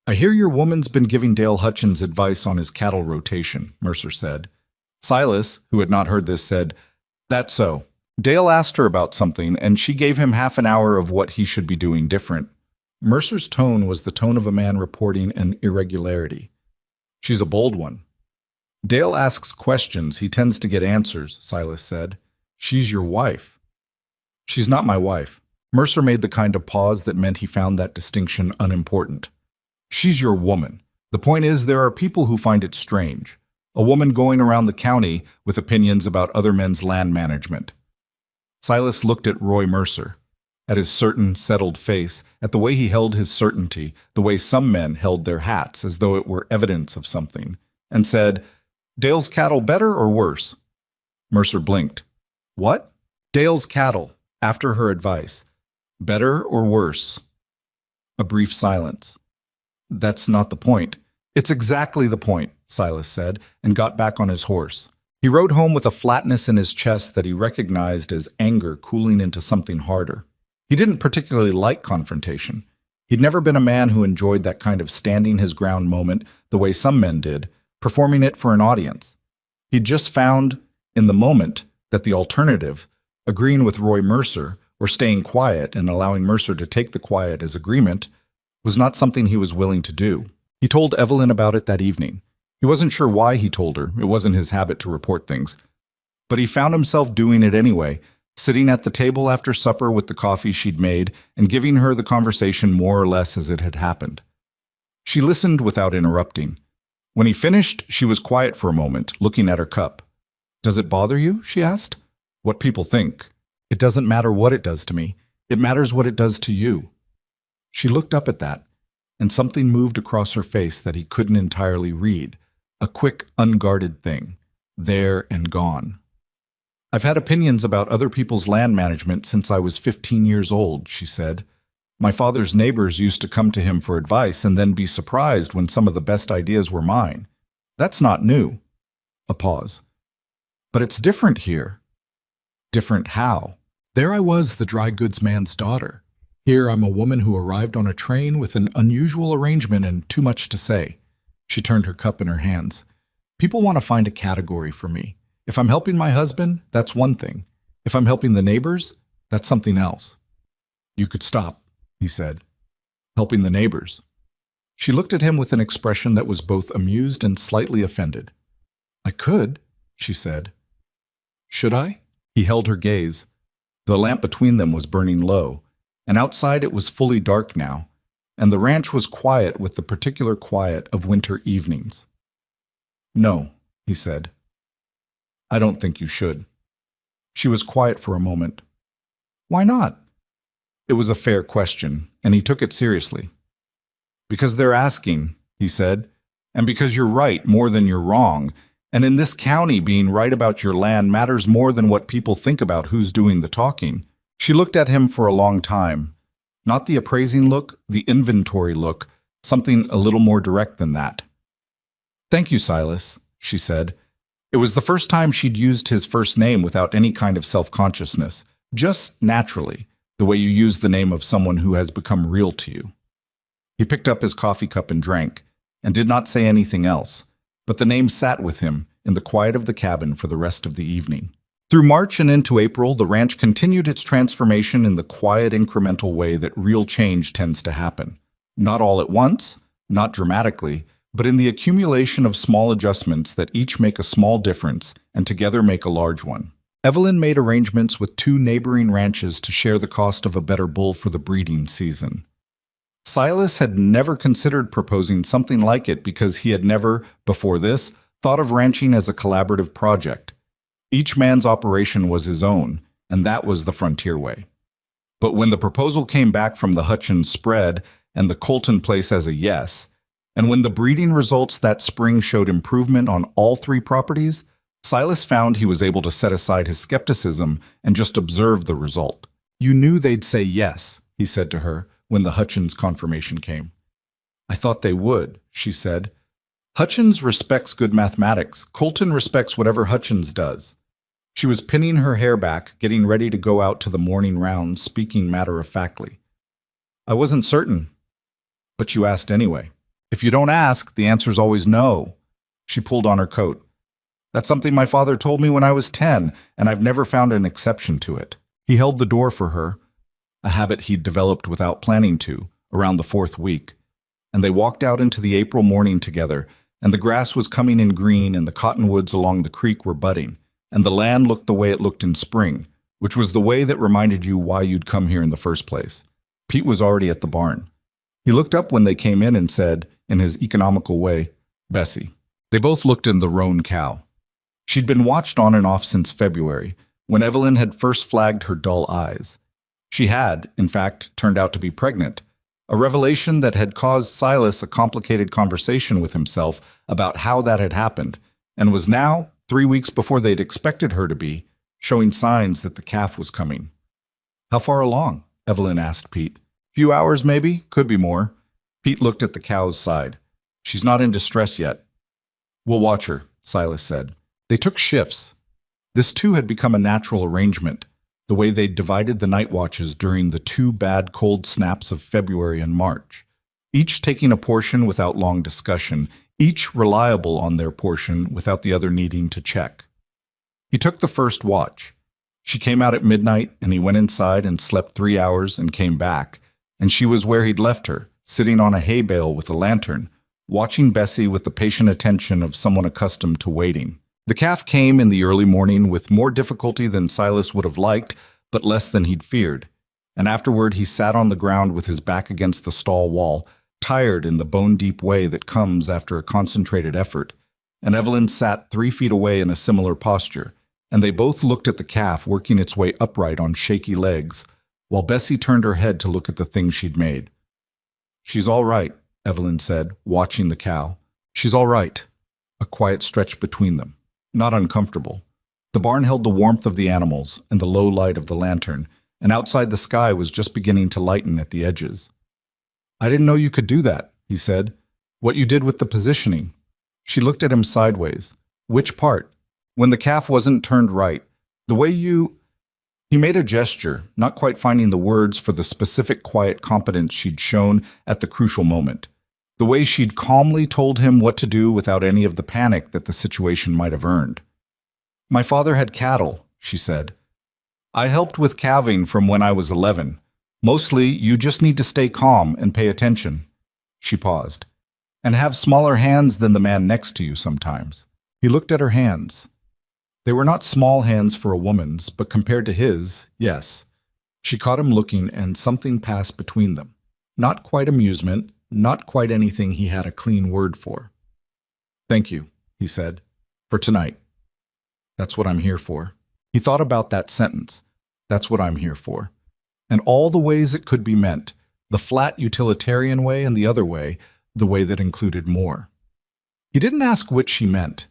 I hear your woman's been giving Dale Hutchins advice on his cattle rotation, Mercer said. Silas, who had not heard this, said, That's so. Dale asked her about something, and she gave him half an hour of what he should be doing different. Mercer's tone was the tone of a man reporting an irregularity. She's a bold one. Dale asks questions, he tends to get answers, Silas said. She's your wife. She's not my wife. Mercer made the kind of pause that meant he found that distinction unimportant. She's your woman. The point is, there are people who find it strange. A woman going around the county with opinions about other men's land management. Silas looked at Roy Mercer, at his certain, settled face, at the way he held his certainty, the way some men held their hats as though it were evidence of something, and said, Dale's cattle better or worse? Mercer blinked. What? Dale's cattle, after her advice. Better or worse? A brief silence. That's not the point. It's exactly the point, Silas said, and got back on his horse. He rode home with a flatness in his chest that he recognized as anger cooling into something harder. He didn't particularly like confrontation. He'd never been a man who enjoyed that kind of standing his ground moment the way some men did, performing it for an audience. He'd just found, in the moment, that the alternative, agreeing with Roy Mercer or staying quiet and allowing Mercer to take the quiet as agreement, was not something he was willing to do. He told Evelyn about it that evening. He wasn't sure why he told her. It wasn't his habit to report things. But he found himself doing it anyway, sitting at the table after supper with the coffee she'd made and giving her the conversation more or less as it had happened. She listened without interrupting. When he finished, she was quiet for a moment, looking at her cup. Does it bother you? She asked. What people think. It doesn't matter what it does to me. It matters what it does to you. She looked up at that, and something moved across her face that he couldn't entirely read. A quick, unguarded thing. There and gone. I've had opinions about other people's land management since I was 15 years old, she said. My father's neighbors used to come to him for advice and then be surprised when some of the best ideas were mine. That's not new. A pause. But it's different here. Different how? There I was, the dry goods man's daughter. Here I'm a woman who arrived on a train with an unusual arrangement and too much to say. She turned her cup in her hands. People want to find a category for me. If I'm helping my husband, that's one thing. If I'm helping the neighbors, that's something else. You could stop, he said. Helping the neighbors. She looked at him with an expression that was both amused and slightly offended. I could, she said. Should I? He held her gaze. The lamp between them was burning low, and outside it was fully dark now, and the ranch was quiet with the particular quiet of winter evenings. No, he said. I don't think you should. She was quiet for a moment. Why not? It was a fair question, and he took it seriously. Because they're asking, he said, and because you're right more than you're wrong, and in this county being right about your land matters more than what people think about who's doing the talking. She looked at him for a long time. Not the appraising look, the inventory look, something a little more direct than that. Thank you, Silas, she said. It was the first time she'd used his first name without any kind of self-consciousness, just naturally, the way you use the name of someone who has become real to you. He picked up his coffee cup and drank, and did not say anything else, but the name sat with him in the quiet of the cabin for the rest of the evening. Through March and into April, the ranch continued its transformation in the quiet, incremental way that real change tends to happen. Not all at once, not dramatically, but in the accumulation of small adjustments that each make a small difference and together make a large one. Evelyn made arrangements with 2 neighboring ranches to share the cost of a better bull for the breeding season. Silas had never considered proposing something like it because he had never, before this, thought of ranching as a collaborative project. Each man's operation was his own, and that was the frontier way. But when the proposal came back from the Hutchins spread and the Colton place as a yes, and when the breeding results that spring showed improvement on all three properties, Silas found he was able to set aside his skepticism and just observe the result. "You knew they'd say yes," he said to her when the Hutchins confirmation came. "I thought they would," she said. "Hutchins respects good mathematics. Colton respects whatever Hutchins does." She was pinning her hair back, getting ready to go out to the morning round, speaking matter-of-factly. "I wasn't certain, but you asked anyway. If you don't ask, the answer's always no." She pulled on her coat. "That's something my father told me when I was 10, and I've never found an exception to it." He held the door for her, a habit he'd developed without planning to, around the 4th week, and they walked out into the April morning together, and the grass was coming in green and the cottonwoods along the creek were budding, and the land looked the way it looked in spring, which was the way that reminded you why you'd come here in the first place. Pete was already at the barn. He looked up when they came in and said, in his economical way, "Bessie." They both looked in the roan cow. She'd been watched on and off since February, when Evelyn had first flagged her dull eyes. She had, in fact, turned out to be pregnant, a revelation that had caused Silas a complicated conversation with himself about how that had happened, and was now, 3 weeks before they'd expected her to be, showing signs that the calf was coming. "How far along?" Evelyn asked Pete. "Few hours, maybe. Could be more." Pete looked at the cow's side. "She's not in distress yet." "We'll watch her," Silas said. They took shifts. This too had become a natural arrangement, the way they'd divided the night watches during the 2 bad cold snaps of February and March, each taking a portion without long discussion, each reliable on their portion without the other needing to check. He took the first watch. She came out at midnight, and he went inside and slept 3 hours and came back, and she was where he'd left her, sitting on a hay bale with a lantern, watching Bessie with the patient attention of someone accustomed to waiting. The calf came in the early morning with more difficulty than Silas would have liked, but less than he'd feared, and afterward he sat on the ground with his back against the stall wall, tired in the bone-deep way that comes after a concentrated effort, and Evelyn sat 3 feet away in a similar posture, and they both looked at the calf working its way upright on shaky legs, while Bessie turned her head to look at the thing she'd made. "She's all right," Evelyn said, watching the cow. "She's all right." A quiet stretch between them. Not uncomfortable. The barn held the warmth of the animals and the low light of the lantern, and outside the sky was just beginning to lighten at the edges. "I didn't know you could do that," he said. "What you did with the positioning." She looked at him sideways. "Which part?" "When the calf wasn't turned right. The way you—" He made a gesture, not quite finding the words for the specific quiet competence she'd shown at the crucial moment. The way she'd calmly told him what to do without any of the panic that the situation might have earned. "My father had cattle," she said. "I helped with calving from when I was 11. Mostly, you just need to stay calm and pay attention." She paused. "And have smaller hands than the man next to you sometimes." He looked at her hands. They were not small hands for a woman's, but compared to his, yes. She caught him looking, and something passed between them. Not quite amusement, not quite anything he had a clean word for. "Thank you," he said, "for tonight. That's what I'm here for." He thought about that sentence. That's what I'm here for. And all the ways it could be meant, the flat utilitarian way and the other way, the way that included more. He didn't ask which she meant.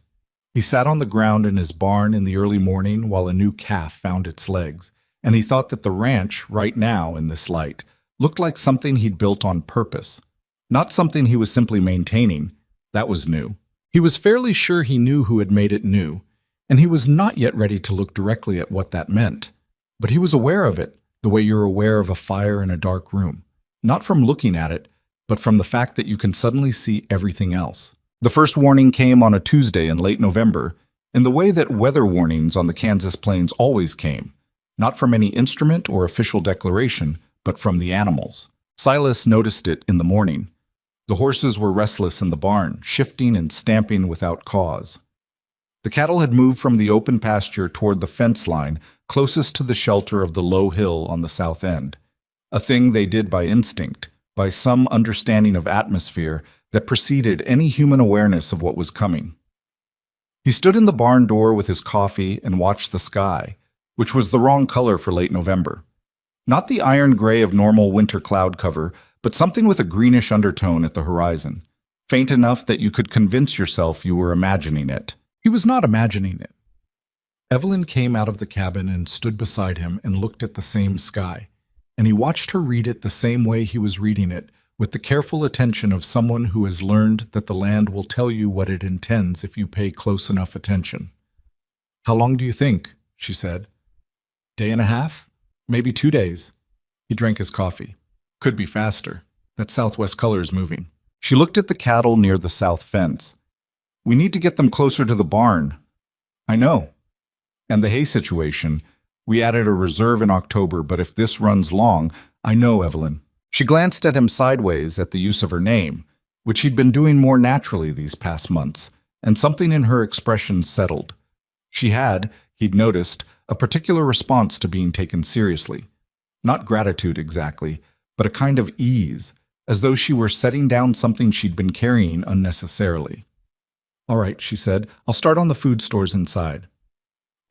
He sat on the ground in his barn in the early morning while a new calf found its legs, and he thought that the ranch, right now in this light, looked like something he'd built on purpose. Not something he was simply maintaining. That was new. He was fairly sure he knew who had made it new, and he was not yet ready to look directly at what that meant. But he was aware of it, the way you're aware of a fire in a dark room. Not from looking at it, but from the fact that you can suddenly see everything else. The first warning came on a Tuesday in late November, in the way that weather warnings on the Kansas plains always came, not from any instrument or official declaration, but from the animals. Silas noticed it in the morning. The horses were restless in the barn, shifting and stamping without cause. The cattle had moved from the open pasture toward the fence line closest to the shelter of the low hill on the south end, a thing they did by instinct, by some understanding of atmosphere that preceded any human awareness of what was coming. He stood in the barn door with his coffee and watched the sky, which was the wrong color for late November. Not the iron gray of normal winter cloud cover, but something with a greenish undertone at the horizon, faint enough that you could convince yourself you were imagining it. He was not imagining it. Evelyn came out of the cabin and stood beside him and looked at the same sky, and he watched her read it the same way he was reading it, with the careful attention of someone who has learned that the land will tell you what it intends if you pay close enough attention. "How long do you think?" she said. "Day and a half? Maybe 2 days." He drank his coffee. "Could be faster. That southwest color is moving." She looked at the cattle near the south fence. "We need to get them closer to the barn." "I know. And the hay situation. We added a reserve in October, but if this runs long—" "I know, Evelyn." She glanced at him sideways at the use of her name, which he'd been doing more naturally these past months, and something in her expression settled. She had, he'd noticed, a particular response to being taken seriously. Not gratitude exactly, but a kind of ease, as though she were setting down something she'd been carrying unnecessarily. "All right," she said, "I'll start on the food stores inside.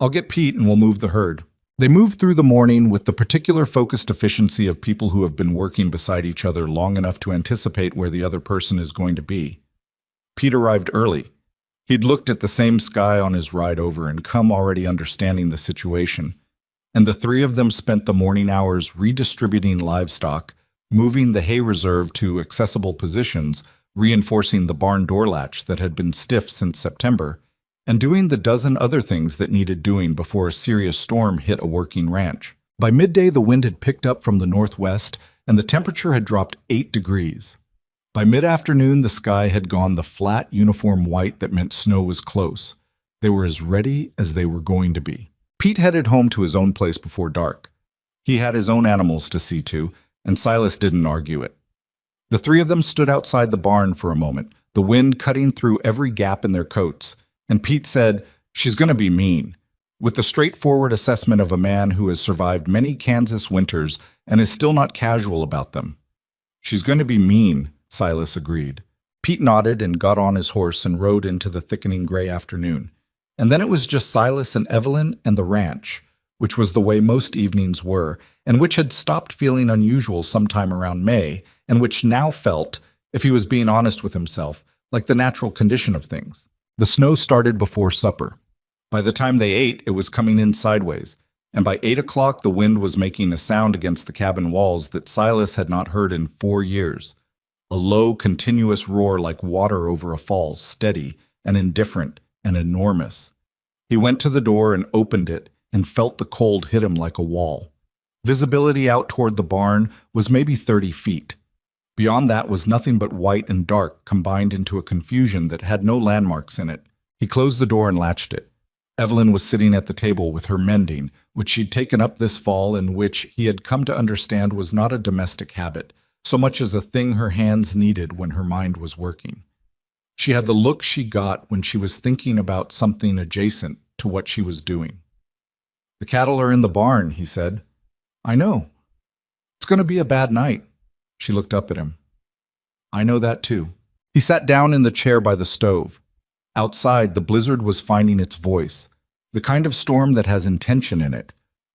I'll get Pete and we'll move the herd." They moved through the morning with the particular focused efficiency of people who have been working beside each other long enough to anticipate where the other person is going to be. Pete arrived early. He'd looked at the same sky on his ride over and come already understanding the situation, and the three of them spent the morning hours redistributing livestock, moving the hay reserve to accessible positions, reinforcing the barn door latch that had been stiff since September, and doing the dozen other things that needed doing before a serious storm hit a working ranch. By midday, the wind had picked up from the northwest, and the temperature had dropped 8 degrees. By mid-afternoon, the sky had gone the flat, uniform white that meant snow was close. They were as ready as they were going to be. Pete headed home to his own place before dark. He had his own animals to see to, and Silas didn't argue it. The three of them stood outside the barn for a moment, the wind cutting through every gap in their coats, and Pete said, "She's going to be mean," with the straightforward assessment of a man who has survived many Kansas winters and is still not casual about them. "She's going to be mean," Silas agreed. Pete nodded and got on his horse and rode into the thickening gray afternoon. And then it was just Silas and Evelyn and the ranch, which was the way most evenings were, and which had stopped feeling unusual sometime around May, and which now felt, if he was being honest with himself, like the natural condition of things. The snow started before supper. By the time they ate, it was coming in sideways, and by 8 o'clock the wind was making a sound against the cabin walls that Silas had not heard in 4 years. A low, continuous roar like water over a falls, steady and indifferent and enormous. He went to the door and opened it and felt the cold hit him like a wall. Visibility out toward the barn was maybe 30 feet. Beyond that was nothing but white and dark combined into a confusion that had no landmarks in it. He closed the door and latched it. Evelyn was sitting at the table with her mending, which she'd taken up this fall and which he had come to understand was not a domestic habit, so much as a thing her hands needed when her mind was working. She had the look she got when she was thinking about something adjacent to what she was doing. "The cattle are in the barn," he said. "I know. It's going to be a bad night." She looked up at him. "I know that too." He sat down in the chair by the stove. Outside, the blizzard was finding its voice, the kind of storm that has intention in it,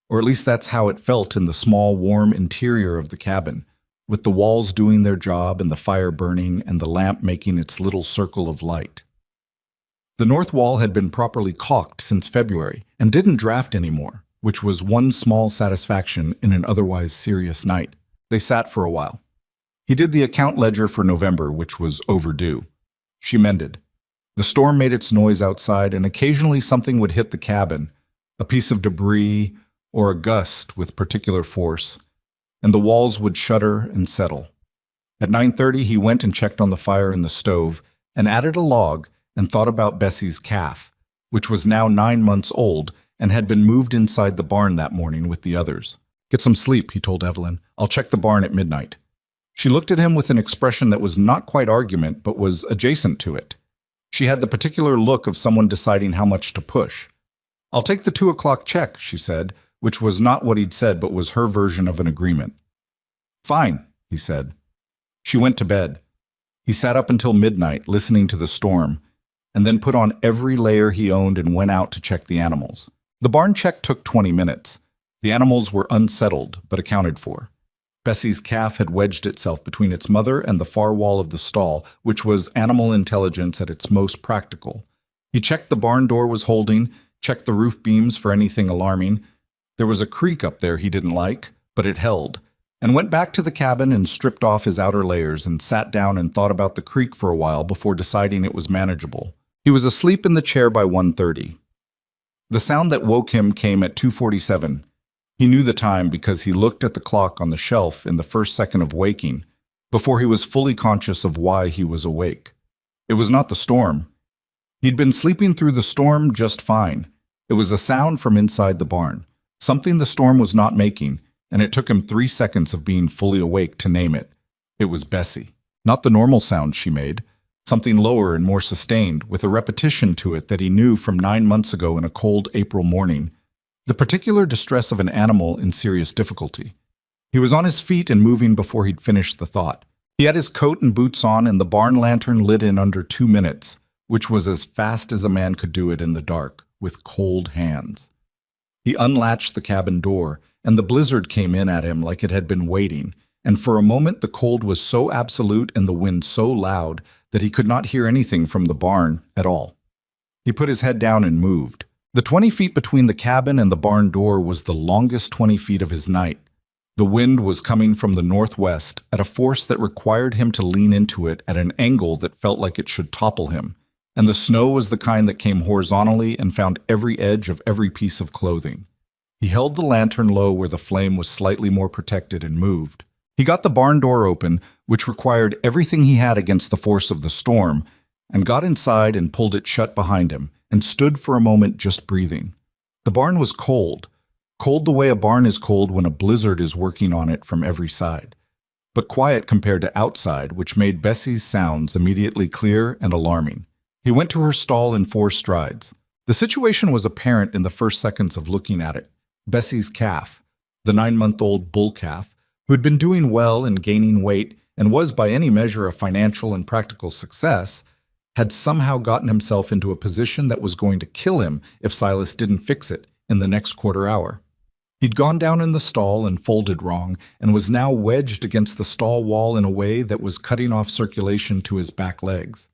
or at least that's how it felt in the small, warm interior of the cabin, with the walls doing their job and the fire burning and the lamp making its little circle of light. The north wall had been properly caulked since February and didn't draft anymore, which was one small satisfaction in an otherwise serious night. They sat for a while. He did the account ledger for November, which was overdue. She mended. The storm made its noise outside, and occasionally something would hit the cabin, a piece of debris or a gust with particular force, and the walls would shudder and settle. At 9:30, he went and checked on the fire in the stove and added a log and thought about Bessie's calf, which was now 9 months old and had been moved inside the barn that morning with the others. "Get some sleep," he told Evelyn. "I'll check the barn at midnight." She looked at him with an expression that was not quite argument, but was adjacent to it. She had the particular look of someone deciding how much to push. "I'll take the 2 o'clock check," she said, which was not what he'd said, but was her version of an agreement. "Fine," he said. She went to bed. He sat up until midnight, listening to the storm, and then put on every layer he owned and went out to check the animals. The barn check took 20 minutes. The animals were unsettled, but accounted for. Bessie's calf had wedged itself between its mother and the far wall of the stall, which was animal intelligence at its most practical. He checked the barn door was holding, checked the roof beams for anything alarming. There was a creak up there he didn't like, but it held, and went back to the cabin and stripped off his outer layers and sat down and thought about the creak for a while before deciding it was manageable. He was asleep in the chair by 1:30. The sound that woke him came at 2:47. He knew the time because he looked at the clock on the shelf in the first second of waking, before he was fully conscious of why he was awake. It was not the storm. He'd been sleeping through the storm just fine. It was a sound from inside the barn, something the storm was not making, and it took him 3 seconds of being fully awake to name it. It was Bessie. Not the normal sound she made, something lower and more sustained, with a repetition to it that he knew from 9 months ago in a cold April morning. The particular distress of an animal in serious difficulty. He was on his feet and moving before he'd finished the thought. He had his coat and boots on, and the barn lantern lit in under 2 minutes, which was as fast as a man could do it in the dark, with cold hands. He unlatched the cabin door, and the blizzard came in at him like it had been waiting, and for a moment the cold was so absolute and the wind so loud that he could not hear anything from the barn at all. He put his head down and moved. The 20 feet between the cabin and the barn door was the longest 20 feet of his night. The wind was coming from the northwest at a force that required him to lean into it at an angle that felt like it should topple him, and the snow was the kind that came horizontally and found every edge of every piece of clothing. He held the lantern low where the flame was slightly more protected and moved. He got the barn door open, which required everything he had against the force of the storm, and got inside and pulled it shut behind him, and stood for a moment just breathing. The barn was cold the way a barn is cold when a blizzard is working on it from every side, but quiet compared to outside, which made Bessie's sounds immediately clear and alarming. He went to her stall in 4 strides. The situation was apparent in the first seconds of looking at it. Bessie's calf, the 9-month-old bull calf, who had been doing well and gaining weight and was by any measure a financial and practical success, had somehow gotten himself into a position that was going to kill him if Silas didn't fix it in the next quarter hour. He'd gone down in the stall and folded wrong, and was now wedged against the stall wall in a way that was cutting off circulation to his back legs.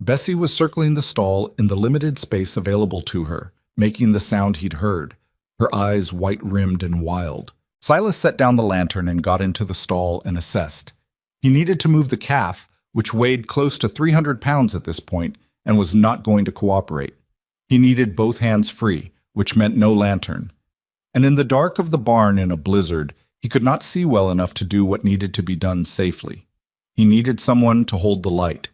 Bessie was circling the stall in the limited space available to her, making the sound he'd heard, her eyes white-rimmed and wild. Silas set down the lantern and got into the stall and assessed. He needed to move the calf, which weighed close to 300 pounds at this point and was not going to cooperate. He needed both hands free, which meant no lantern. And in the dark of the barn in a blizzard, he could not see well enough to do what needed to be done safely. He needed someone to hold the light.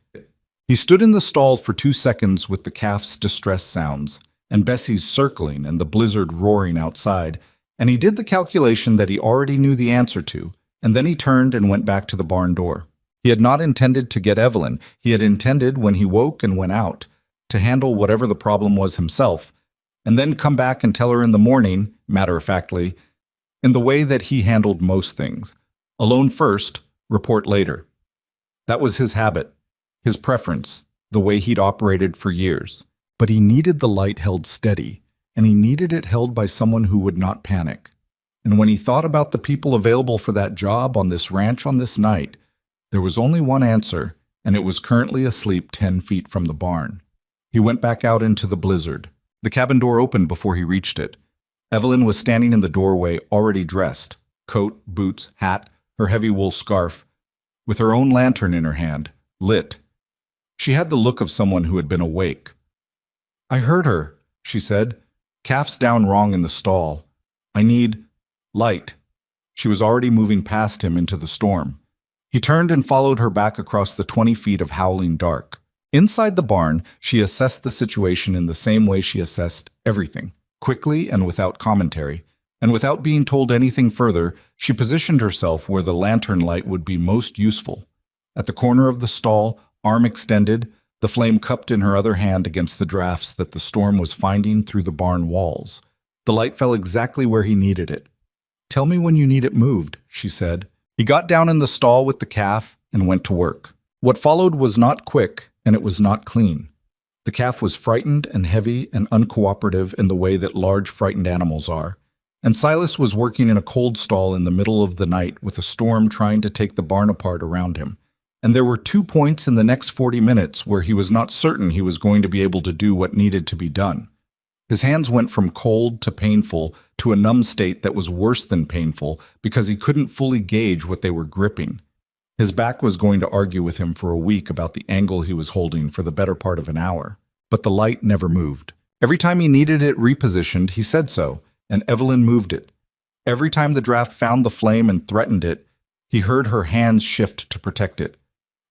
He stood in the stall for 2 seconds with the calf's distress sounds, and Bessie's circling and the blizzard roaring outside, and he did the calculation that he already knew the answer to, and then he turned and went back to the barn door. He had not intended to get Evelyn. He had intended, when he woke and went out, to handle whatever the problem was himself, and then come back and tell her in the morning, matter-of-factly, in the way that he handled most things. Alone first, report later. That was his habit, his preference, the way he'd operated for years. But he needed the light held steady, and he needed it held by someone who would not panic. And when he thought about the people available for that job on this ranch on this night, there was only one answer, and it was currently asleep 10 feet from the barn. He went back out into the blizzard. The cabin door opened before he reached it. Evelyn was standing in the doorway, already dressed, coat, boots, hat, her heavy wool scarf, with her own lantern in her hand, lit. She had the look of someone who had been awake. "I heard her," she said. "Calf's down wrong in the stall. I need light." She was already moving past him into the storm. He turned and followed her back across the 20 feet of howling dark. Inside the barn, she assessed the situation in the same way she assessed everything, quickly and without commentary, and without being told anything further, she positioned herself where the lantern light would be most useful. At the corner of the stall, arm extended, the flame cupped in her other hand against the drafts that the storm was finding through the barn walls. The light fell exactly where he needed it. "Tell me when you need it moved," she said. He got down in the stall with the calf and went to work. What followed was not quick, and it was not clean. The calf was frightened and heavy and uncooperative in the way that large frightened animals are, and Silas was working in a cold stall in the middle of the night with a storm trying to take the barn apart around him. And there were 2 points in the next 40 minutes where he was not certain he was going to be able to do what needed to be done. His hands went from cold to painful to a numb state that was worse than painful because he couldn't fully gauge what they were gripping. His back was going to argue with him for a week about the angle he was holding for the better part of an hour. But the light never moved. Every time he needed it repositioned, he said so, and Evelyn moved it. Every time the draft found the flame and threatened it, he heard her hands shift to protect it.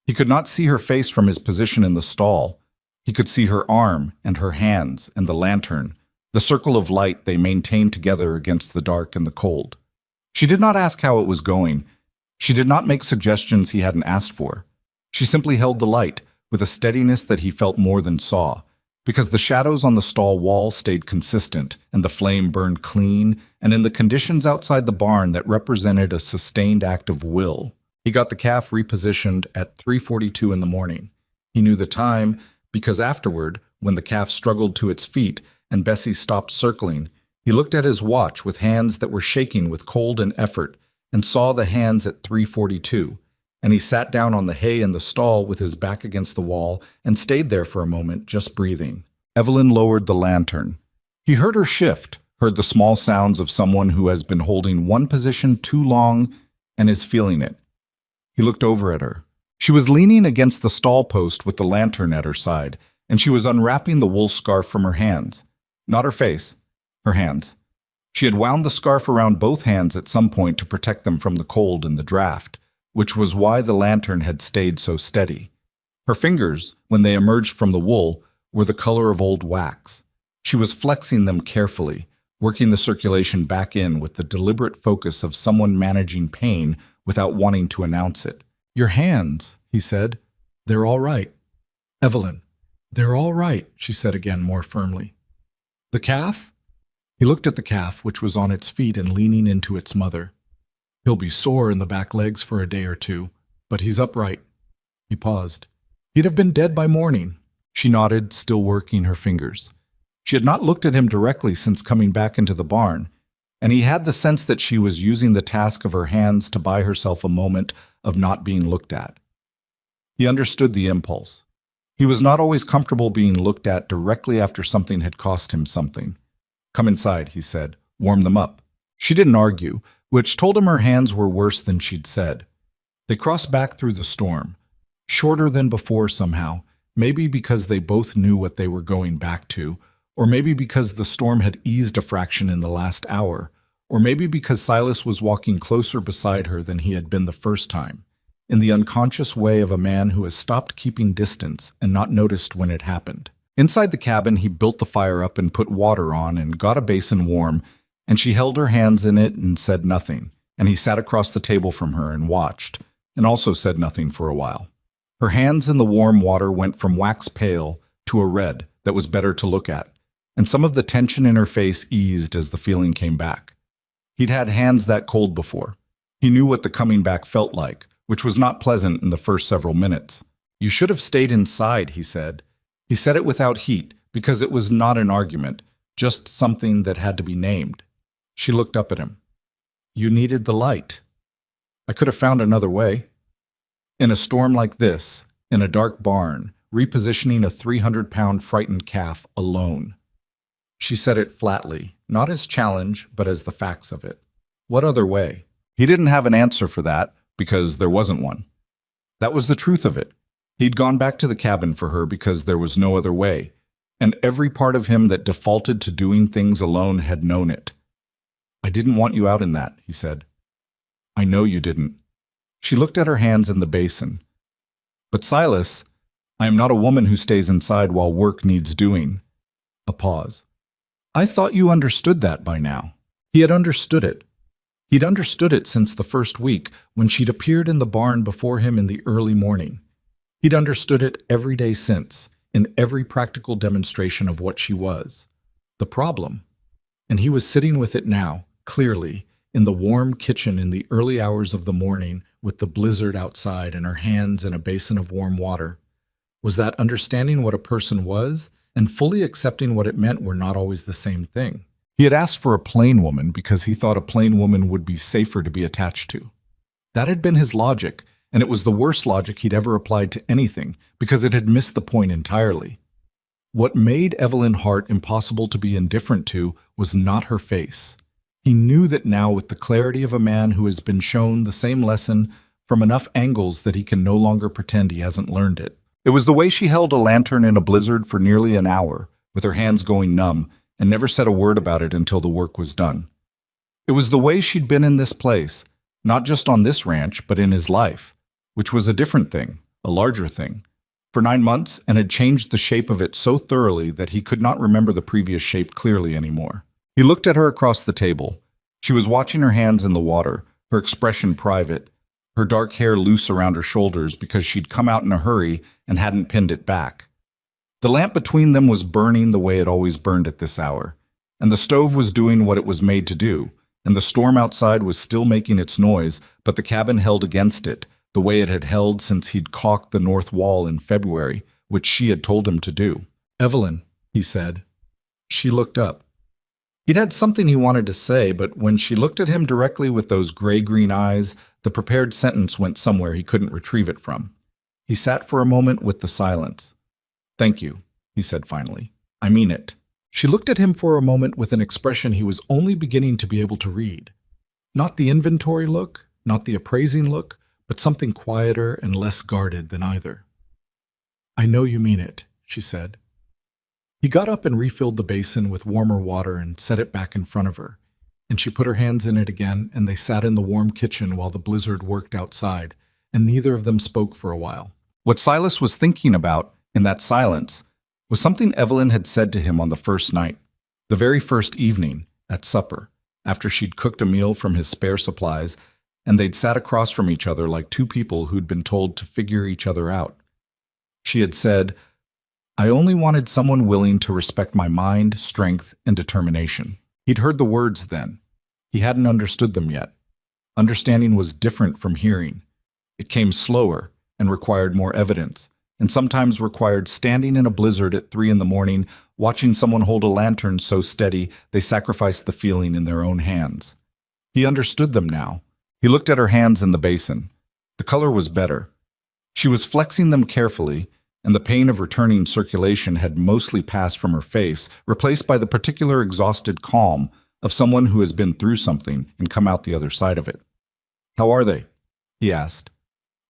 He could not see her face from his position in the stall. He could see her arm and her hands and the lantern, the circle of light they maintained together against the dark and the cold. She did not ask how it was going. She did not make suggestions he hadn't asked for. She simply held the light with a steadiness that he felt more than saw, because the shadows on the stall wall stayed consistent and the flame burned clean, and in the conditions outside the barn that represented a sustained act of will. He got the calf repositioned at 3:42 in the morning. He knew the time because afterward, when the calf struggled to its feet and Bessie stopped circling, he looked at his watch with hands that were shaking with cold and effort and saw the hands at 3:42, and he sat down on the hay in the stall with his back against the wall and stayed there for a moment, just breathing. Evelyn lowered the lantern. He heard her shift, heard the small sounds of someone who has been holding one position too long and is feeling it. He looked over at her. She was leaning against the stall post with the lantern at her side, and she was unwrapping the wool scarf from her hands. Not her face, her hands. She had wound the scarf around both hands at some point to protect them from the cold and the draft, which was why the lantern had stayed so steady. Her fingers, when they emerged from the wool, were the color of old wax. She was flexing them carefully, working the circulation back in with the deliberate focus of someone managing pain without wanting to announce it. "Your hands," he said. "They're all right." "Evelyn, they're all right," she said again more firmly. "The calf?" He looked at the calf, which was on its feet and leaning into its mother. "He'll be sore in the back legs for a day or two, but he's upright." He paused. "He'd have been dead by morning." She nodded, still working her fingers. She had not looked at him directly since coming back into the barn, and he had the sense that she was using the task of her hands to buy herself a moment of not being looked at. He understood the impulse. He was not always comfortable being looked at directly after something had cost him something. "Come inside," he said. "Warm them up." She didn't argue, which told him her hands were worse than she'd said. They crossed back through the storm, shorter than before somehow, maybe because they both knew what they were going back to, or maybe because the storm had eased a fraction in the last hour, or maybe because Silas was walking closer beside her than he had been the first time, in the unconscious way of a man who has stopped keeping distance and not noticed when it happened. Inside the cabin, he built the fire up and put water on and got a basin warm, and she held her hands in it and said nothing, and he sat across the table from her and watched, and also said nothing for a while. Her hands in the warm water went from wax pale to a red that was better to look at, and some of the tension in her face eased as the feeling came back. He'd had hands that cold before. He knew what the coming back felt like, which was not pleasant in the first several minutes. "You should have stayed inside," he said. He said it without heat, because it was not an argument, just something that had to be named. She looked up at him. "You needed the light." "I could have found another way." In a storm like this, in a dark barn, repositioning a 300-pound frightened calf alone. She said it flatly, not as challenge, but as the facts of it. What other way? He didn't have an answer for that, because there wasn't one. That was the truth of it. He'd gone back to the cabin for her because there was no other way, and every part of him that defaulted to doing things alone had known it. "I didn't want you out in that," he said. "I know you didn't." She looked at her hands in the basin. "But Silas, I am not a woman who stays inside while work needs doing." A pause. "I thought you understood that by now." He had understood it. He'd understood it since the first week, when she'd appeared in the barn before him in the early morning. He'd understood it every day since, in every practical demonstration of what she was. The problem. And he was sitting with it now, clearly, in the warm kitchen in the early hours of the morning, with the blizzard outside and her hands in a basin of warm water, was that understanding what a person was and fully accepting what it meant were not always the same thing. He had asked for a plain woman because he thought a plain woman would be safer to be attached to. That had been his logic, and it was the worst logic he'd ever applied to anything because it had missed the point entirely. What made Evelyn Hart impossible to be indifferent to was not her face. He knew that now with the clarity of a man who has been shown the same lesson from enough angles that he can no longer pretend he hasn't learned it. It was the way she held a lantern in a blizzard for nearly an hour, with her hands going numb, and never said a word about it until the work was done. It was the way she'd been in this place, not just on this ranch, but in his life, which was a different thing, a larger thing, for 9 months, and had changed the shape of it so thoroughly that he could not remember the previous shape clearly anymore. He looked at her across the table. She was watching her hands in the water, her expression private, her dark hair loose around her shoulders because she'd come out in a hurry and hadn't pinned it back. The lamp between them was burning the way it always burned at this hour, and the stove was doing what it was made to do, and the storm outside was still making its noise, but the cabin held against it, the way it had held since he'd caulked the north wall in February, which she had told him to do. "Evelyn," he said. She looked up. He'd had something he wanted to say, but when she looked at him directly with those gray-green eyes, the prepared sentence went somewhere he couldn't retrieve it from. He sat for a moment with the silence. "Thank you," he said finally. "I mean it." She looked at him for a moment with an expression he was only beginning to be able to read. Not the inventory look, not the appraising look, but something quieter and less guarded than either. "I know you mean it," she said. He got up and refilled the basin with warmer water and set it back in front of her, and she put her hands in it again, and they sat in the warm kitchen while the blizzard worked outside, and neither of them spoke for a while. What Silas was thinking about, in that silence, was something Evelyn had said to him on the first night, the very first evening, at supper, after she'd cooked a meal from his spare supplies, and they'd sat across from each other like two people who'd been told to figure each other out. She had said, "I only wanted someone willing to respect my mind, strength, and determination." He'd heard the words then. He hadn't understood them yet. Understanding was different from hearing. It came slower and required more evidence, and sometimes required standing in a blizzard at 3 a.m, watching someone hold a lantern so steady they sacrificed the feeling in their own hands. He understood them now. He looked at her hands in the basin. The color was better. She was flexing them carefully, and the pain of returning circulation had mostly passed from her face, replaced by the particular exhausted calm of someone who has been through something and come out the other side of it. "How are they?" he asked.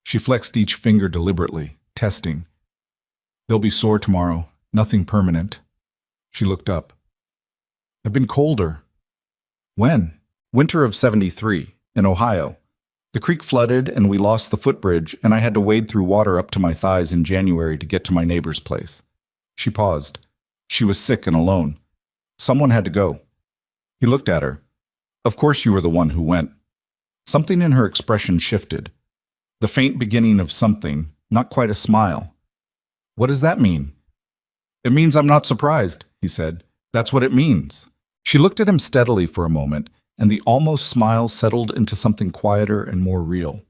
She flexed each finger deliberately, testing. "They'll be sore tomorrow, nothing permanent." She looked up. "I've been colder." "When?" "Winter of '73, in Ohio. The creek flooded and we lost the footbridge, and I had to wade through water up to my thighs in January to get to my neighbor's place." She paused. She was sick and alone. Someone had to go. He looked at her. "Of course you were the one who went." Something in her expression shifted. The faint beginning of something, not quite a smile. "What does that mean?" "It means I'm not surprised," he said. "That's what it means." She looked at him steadily for a moment, and the almost smile settled into something quieter and more real.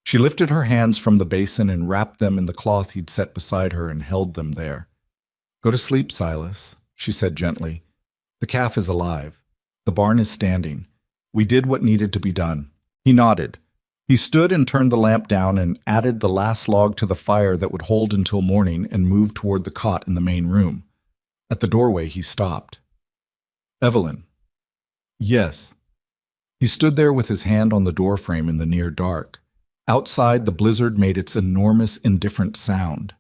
She lifted her hands from the basin and wrapped them in the cloth he'd set beside her and held them there. "Go to sleep, Silas," she said gently. "The calf is alive. The barn is standing. We did what needed to be done." He nodded. He stood and turned the lamp down and added the last log to the fire that would hold until morning and moved toward the cot in the main room. At the doorway, he stopped. "Evelyn." "Yes." He stood there with his hand on the doorframe in the near dark. Outside, the blizzard made its enormous, indifferent sound.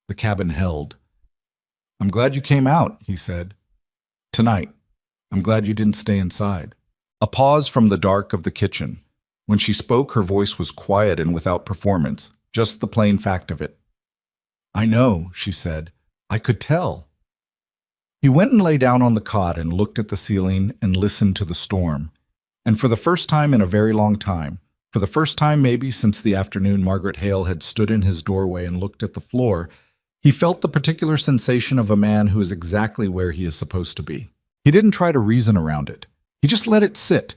The cabin held. "I'm glad you came out," he said. "Tonight. I'm glad you didn't stay inside." A pause from the dark of the kitchen. When she spoke, her voice was quiet and without performance, just the plain fact of it. "I know," she said. "I could tell." He went and lay down on the cot and looked at the ceiling and listened to the storm. And for the first time in a very long time, for the first time maybe since the afternoon Margaret Hale had stood in his doorway and looked at the floor, he felt the particular sensation of a man who is exactly where he is supposed to be. He didn't try to reason around it. He just let it sit.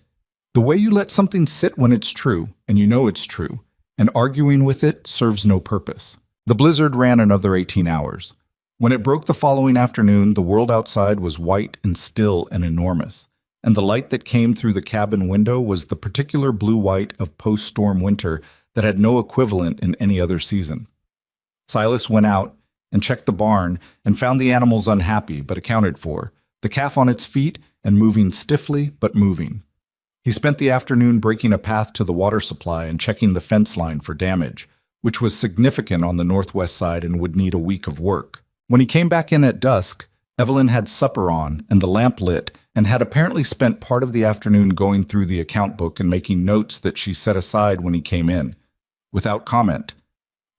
The way you let something sit when it's true, and you know it's true, and arguing with it serves no purpose. The blizzard ran another 18 hours. When it broke the following afternoon, the world outside was white and still and enormous, and the light that came through the cabin window was the particular blue-white of post-storm winter that had no equivalent in any other season. Silas went out and checked the barn and found the animals unhappy but accounted for, the calf on its feet and moving stiffly but moving. He spent the afternoon breaking a path to the water supply and checking the fence line for damage, which was significant on the northwest side and would need a week of work. When he came back in at dusk, Evelyn had supper on and the lamp lit and had apparently spent part of the afternoon going through the account book and making notes that she set aside when he came in, without comment,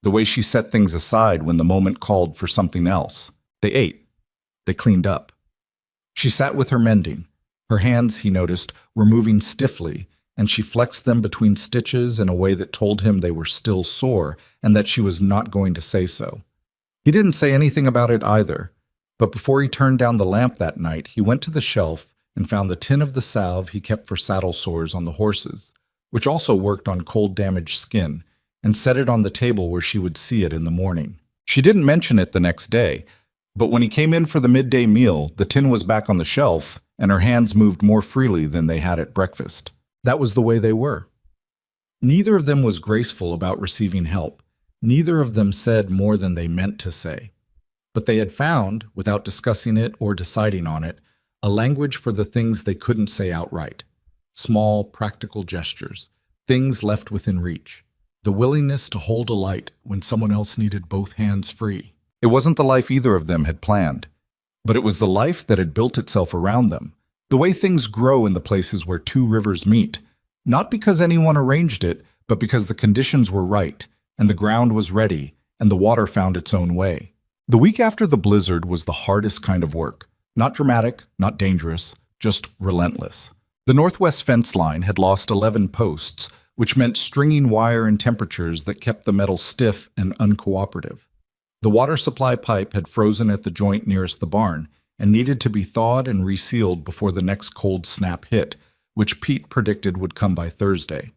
the way she set things aside when the moment called for something else. They ate. They cleaned up. She sat with her mending. Her hands, he noticed, were moving stiffly, and she flexed them between stitches in a way that told him they were still sore and that she was not going to say so. He didn't say anything about it either, but before he turned down the lamp that night, he went to the shelf and found the tin of the salve he kept for saddle sores on the horses, which also worked on cold-damaged skin, and set it on the table where she would see it in the morning. She didn't mention it the next day, but when he came in for the midday meal, the tin was back on the shelf, and her hands moved more freely than they had at breakfast. That was the way they were. Neither of them was graceful about receiving help. Neither of them said more than they meant to say. But they had found, without discussing it or deciding on it, a language for the things they couldn't say outright. Small, practical gestures, things left within reach. The willingness to hold a light when someone else needed both hands free. It wasn't the life either of them had planned, but it was the life that had built itself around them. The way things grow in the places where two rivers meet, not because anyone arranged it, but because the conditions were right, and the ground was ready, and the water found its own way. The week after the blizzard was the hardest kind of work. Not dramatic, not dangerous, just relentless. The northwest fence line had lost 11 posts, which meant stringing wire and temperatures that kept the metal stiff and uncooperative. The water supply pipe had frozen at the joint nearest the barn and needed to be thawed and resealed before the next cold snap hit, which Pete predicted would come by Thursday.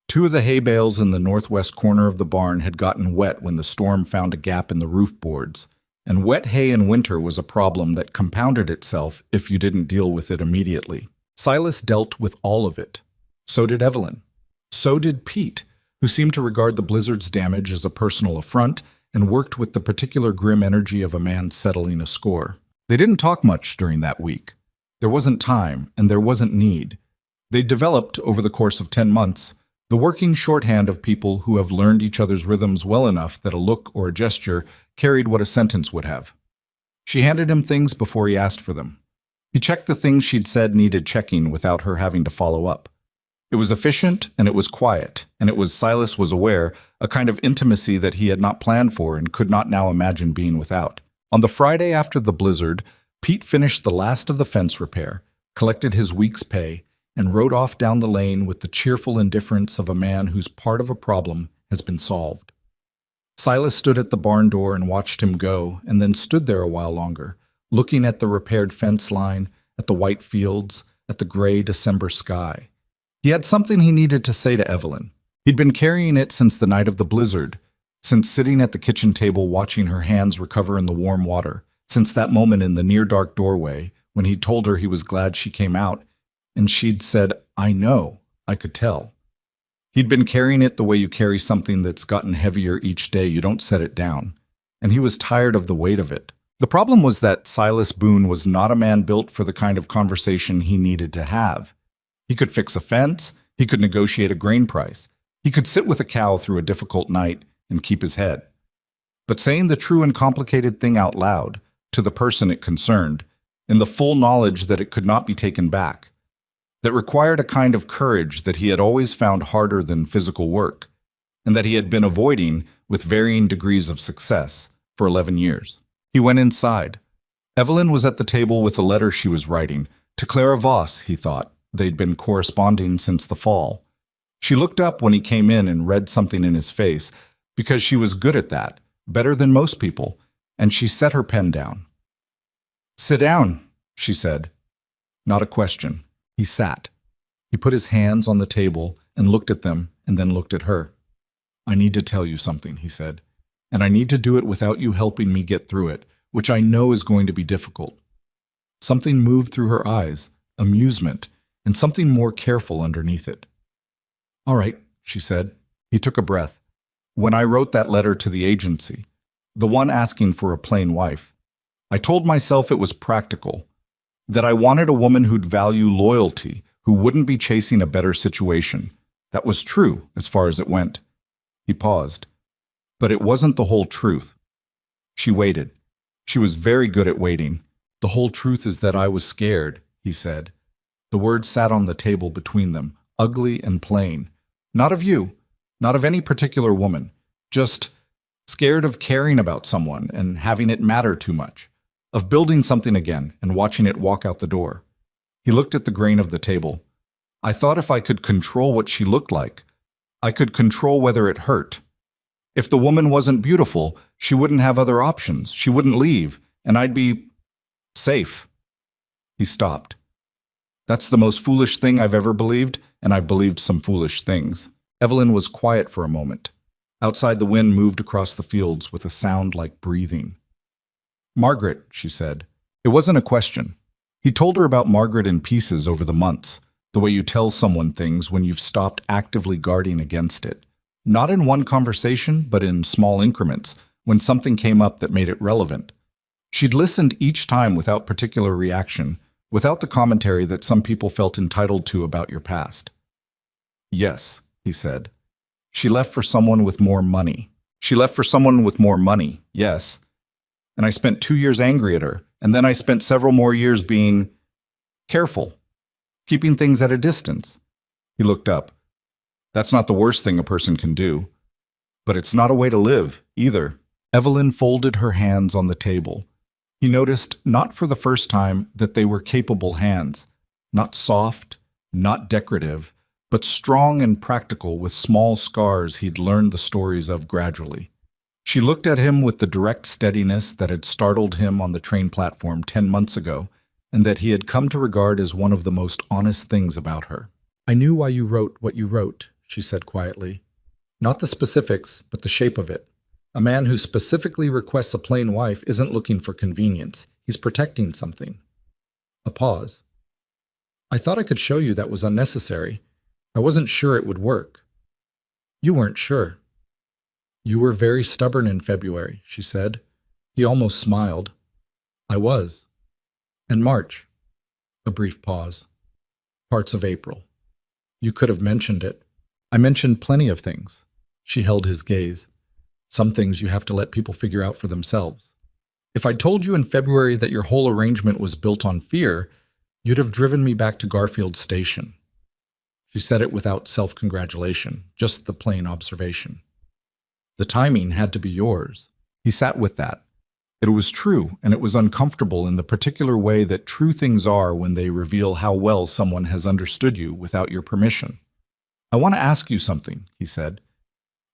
2 of the hay bales in the northwest corner of the barn had gotten wet when the storm found a gap in the roof boards, and wet hay in winter was a problem that compounded itself if you didn't deal with it immediately. Silas dealt with all of it. So did Evelyn. So did Pete, who seemed to regard the blizzard's damage as a personal affront and worked with the particular grim energy of a man settling a score. They didn't talk much during that week. There wasn't time, and there wasn't need. They developed, over the course of 10 months, the working shorthand of people who have learned each other's rhythms well enough that a look or a gesture carried what a sentence would have. She handed him things before he asked for them. He checked the things she'd said needed checking without her having to follow up. It was efficient, and it was quiet, and it was, Silas was aware, a kind of intimacy that he had not planned for and could not now imagine being without. On the Friday after the blizzard, Pete finished the last of the fence repair, collected his week's pay, and rode off down the lane with the cheerful indifference of a man whose part of a problem has been solved. Silas stood at the barn door and watched him go, and then stood there a while longer, looking at the repaired fence line, at the white fields, at the gray December sky. He had something he needed to say to Evelyn. He'd been carrying it since the night of the blizzard, since sitting at the kitchen table watching her hands recover in the warm water, since that moment in the near-dark doorway when he told her he was glad she came out, and she'd said, "I know, I could tell." He'd been carrying it the way you carry something that's gotten heavier each day. You don't set it down. And he was tired of the weight of it. The problem was that Silas Boone was not a man built for the kind of conversation he needed to have. He could fix a fence, he could negotiate a grain price, he could sit with a cow through a difficult night and keep his head. But saying the true and complicated thing out loud, to the person it concerned, in the full knowledge that it could not be taken back, that required a kind of courage that he had always found harder than physical work, and that he had been avoiding with varying degrees of success for 11 years. He went inside. Evelyn was at the table with a letter she was writing, to Clara Voss, he thought. They'd been corresponding since the fall. She looked up when he came in and read something in his face, because she was good at that, better than most people, and she set her pen down. "Sit down," she said. Not a question. He sat. He put his hands on the table and looked at them and then looked at her. "I need to tell you something," he said. and I need to do it without you helping me get through it, which I know is going to be difficult." Something moved through her eyes, amusement, and something more careful underneath it. "All right," she said. He took a breath. "When I wrote that letter to the agency, the one asking for a plain wife, I told myself it was practical, that I wanted a woman who'd value loyalty, who wouldn't be chasing a better situation. That was true, as far as it went." He paused. "But it wasn't the whole truth." She waited. She was very good at waiting. "The whole truth is that I was scared," he said. The words sat on the table between them, ugly and plain. "Not of you, not of any particular woman, just scared of caring about someone and having it matter too much, of building something again and watching it walk out the door." He looked at the grain of the table. "I thought if I could control what she looked like, I could control whether it hurt. If the woman wasn't beautiful, she wouldn't have other options, she wouldn't leave, and I'd be safe." He stopped. "That's the most foolish thing I've ever believed, and I've believed some foolish things." Evelyn was quiet for a moment. Outside, the wind moved across the fields with a sound like breathing. "Margaret," she said. It wasn't a question. He told her about Margaret in pieces over the months, the way you tell someone things when you've stopped actively guarding against it. Not in one conversation, but in small increments, when something came up that made it relevant. She'd listened each time without particular reaction, without the commentary that some people felt entitled to about your past. "Yes," he said. "She left for someone with more money. She left for someone with more money, yes. And I spent 2 years angry at her, and then I spent several more years being careful, keeping things at a distance." He looked up. "That's not the worst thing a person can do. But it's not a way to live, either." Evelyn folded her hands on the table. He noticed, not for the first time, that they were capable hands, not soft, not decorative, but strong and practical with small scars he'd learned the stories of gradually. She looked at him with the direct steadiness that had startled him on the train platform 10 months ago, and that he had come to regard as one of the most honest things about her. "I knew why you wrote what you wrote," she said quietly. "Not the specifics, but the shape of it. A man who specifically requests a plain wife isn't looking for convenience. He's protecting something." A pause. "I thought I could show you that was unnecessary. I wasn't sure it would work." "You weren't sure." "You were very stubborn in February," she said. He almost smiled. "I was. And March." A brief pause. "Parts of April." "You could have mentioned it." "I mentioned plenty of things." She held his gaze. "Some things you have to let people figure out for themselves. If I'd told you in February that your whole arrangement was built on fear, you'd have driven me back to Garfield Station." She said it without self-congratulation, just the plain observation. "The timing had to be yours." He sat with that. It was true, and it was uncomfortable in the particular way that true things are when they reveal how well someone has understood you without your permission. "I want to ask you something," he said.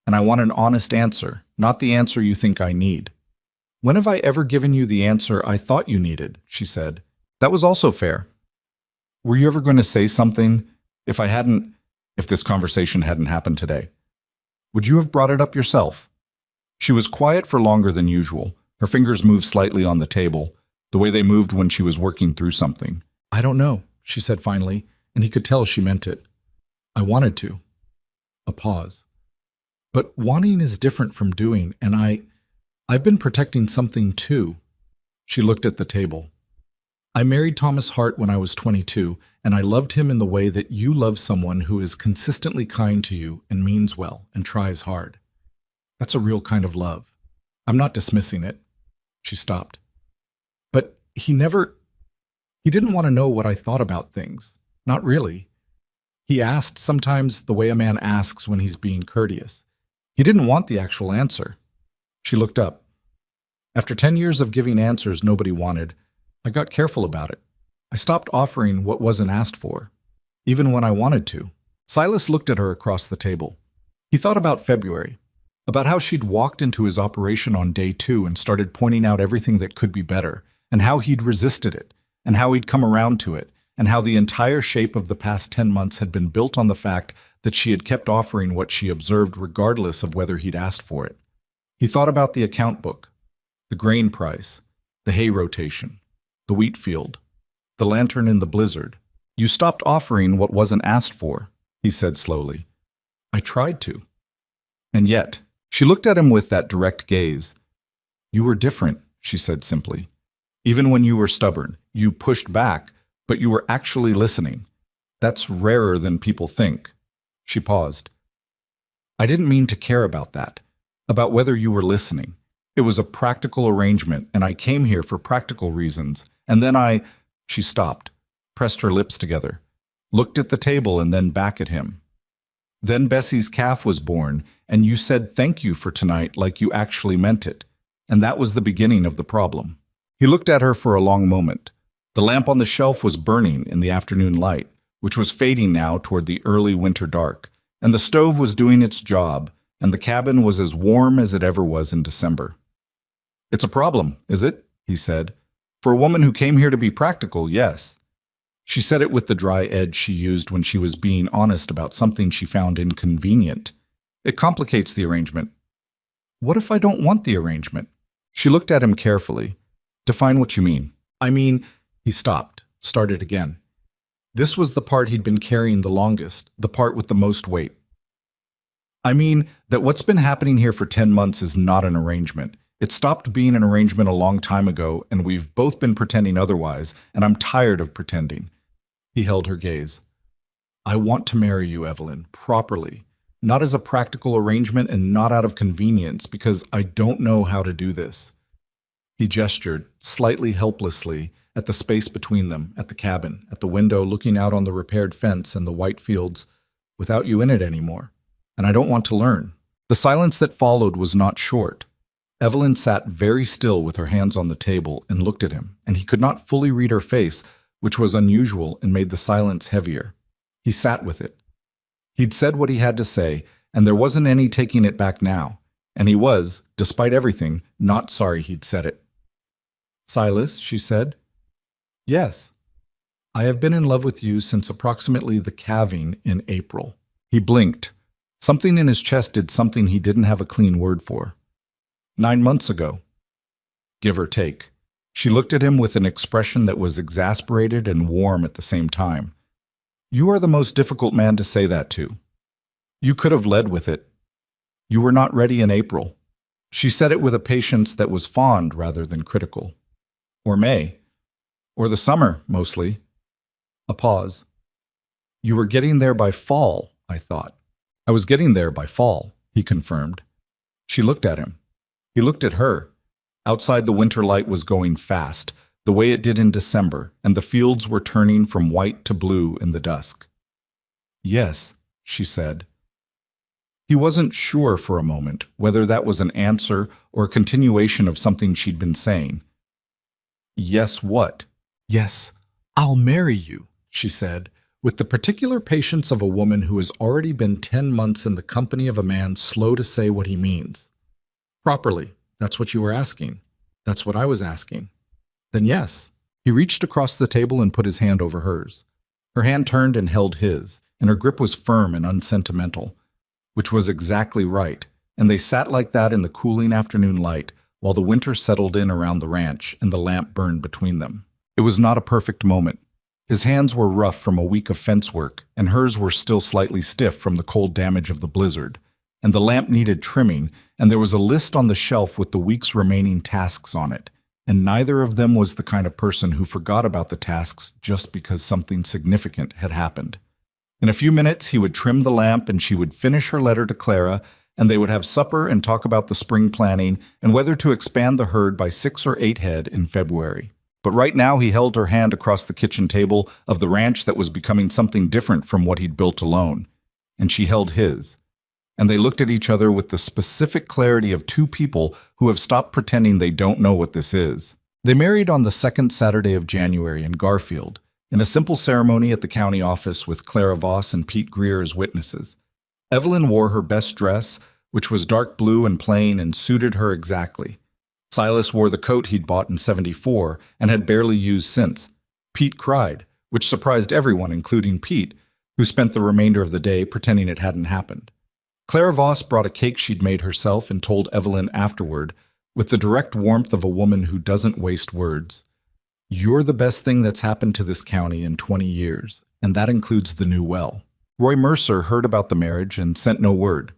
"And I want an honest answer, not the answer you think I need." "When have I ever given you the answer I thought you needed?" she said. "That was also fair. Were you ever going to say something if this conversation hadn't happened today? Would you have brought it up yourself?" She was quiet for longer than usual. Her fingers moved slightly on the table, the way they moved when she was working through something. "I don't know," she said finally, and he could tell she meant it. "I wanted to." A pause. "But wanting is different from doing, and I've been protecting something too." She looked at the table. "I married Thomas Hart when I was 22, and I loved him in the way that you love someone who is consistently kind to you and means well and tries hard. That's a real kind of love. I'm not dismissing it." She stopped. "But he didn't want to know what I thought about things. Not really. He asked sometimes the way a man asks when he's being courteous. He didn't want the actual answer." She looked up. "After 10 years of giving answers nobody wanted, I got careful about it. I stopped offering what wasn't asked for, even when I wanted to." Silas looked at her across the table. He thought about February, about how she'd walked into his operation on day 2 and started pointing out everything that could be better, and how he'd resisted it, and how he'd come around to it, and how the entire shape of the past 10 months had been built on the fact that she had kept offering what she observed regardless of whether he'd asked for it. He thought about the account book, the grain price, the hay rotation, the wheat field, the lantern in the blizzard. You stopped offering what wasn't asked for, he said slowly. I tried to. And yet, she looked at him with that direct gaze. You were different, she said simply. Even when you were stubborn, you pushed back, but you were actually listening. That's rarer than people think. She paused. I didn't mean to care about that, about whether you were listening. It was a practical arrangement, and I came here for practical reasons. And then she stopped, pressed her lips together, looked at the table and then back at him. Then Bessie's calf was born, and you said thank you for tonight like you actually meant it. And that was the beginning of the problem. He looked at her for a long moment. The lamp on the shelf was burning in the afternoon light, which was fading now toward the early winter dark, and the stove was doing its job, and the cabin was as warm as it ever was in December. It's a problem, is it? He said. For a woman who came here to be practical, yes. She said it with the dry edge she used when she was being honest about something she found inconvenient. It complicates the arrangement. What if I don't want the arrangement? She looked at him carefully. Define what you mean. I mean, he stopped, started again. This was the part he'd been carrying the longest, the part with the most weight. I mean that what's been happening here for 10 months is not an arrangement. It stopped being an arrangement a long time ago, and we've both been pretending otherwise, and I'm tired of pretending. He held her gaze. I want to marry you, Evelyn, properly, not as a practical arrangement and not out of convenience, because I don't know how to do this. He gestured, slightly helplessly, at the space between them, at the cabin, at the window looking out on the repaired fence and the white fields, without you in it anymore. And I don't want to learn. The silence that followed was not short. Evelyn sat very still with her hands on the table and looked at him, and he could not fully read her face, which was unusual and made the silence heavier. He sat with it. He'd said what he had to say, and there wasn't any taking it back now, and he was, despite everything, not sorry he'd said it. Silas, she said. Yes. I have been in love with you since approximately the calving in April. He blinked. Something in his chest did something he didn't have a clean word for. 9 months ago. Give or take. She looked at him with an expression that was exasperated and warm at the same time. You are the most difficult man to say that to. You could have led with it. You were not ready in April. She said it with a patience that was fond rather than critical. Or May. Or the summer, mostly. A pause. You were getting there by fall, I thought. I was getting there by fall, he confirmed. She looked at him. He looked at her. Outside the winter light was going fast, the way it did in December, and the fields were turning from white to blue in the dusk. Yes, she said. He wasn't sure for a moment whether that was an answer or a continuation of something she'd been saying. Yes, what? Yes, I'll marry you, she said, with the particular patience of a woman who has already been 10 months in the company of a man slow to say what he means. Properly, that's what you were asking. That's what I was asking. Then yes. He reached across the table and put his hand over hers. Her hand turned and held his, and her grip was firm and unsentimental, which was exactly right, and they sat like that in the cooling afternoon light while the winter settled in around the ranch and the lamp burned between them. It was not a perfect moment. His hands were rough from a week of fence work, and hers were still slightly stiff from the cold damage of the blizzard. And the lamp needed trimming, and there was a list on the shelf with the week's remaining tasks on it, and neither of them was the kind of person who forgot about the tasks just because something significant had happened. In a few minutes, he would trim the lamp and she would finish her letter to Clara, and they would have supper and talk about the spring planning and whether to expand the herd by 6 or 8 head in February. But right now he held her hand across the kitchen table of the ranch that was becoming something different from what he'd built alone, and she held his. And they looked at each other with the specific clarity of two people who have stopped pretending they don't know what this is. They married on the second Saturday of January in Garfield, in a simple ceremony at the county office with Clara Voss and Pete Greer as witnesses. Evelyn wore her best dress, which was dark blue and plain and suited her exactly. Silas wore the coat he'd bought in '74 and had barely used since. Pete cried, which surprised everyone, including Pete, who spent the remainder of the day pretending it hadn't happened. Clara Voss brought a cake she'd made herself and told Evelyn afterward, with the direct warmth of a woman who doesn't waste words, "You're the best thing that's happened to this county in 20 years, and that includes the new well." Roy Mercer heard about the marriage and sent no word.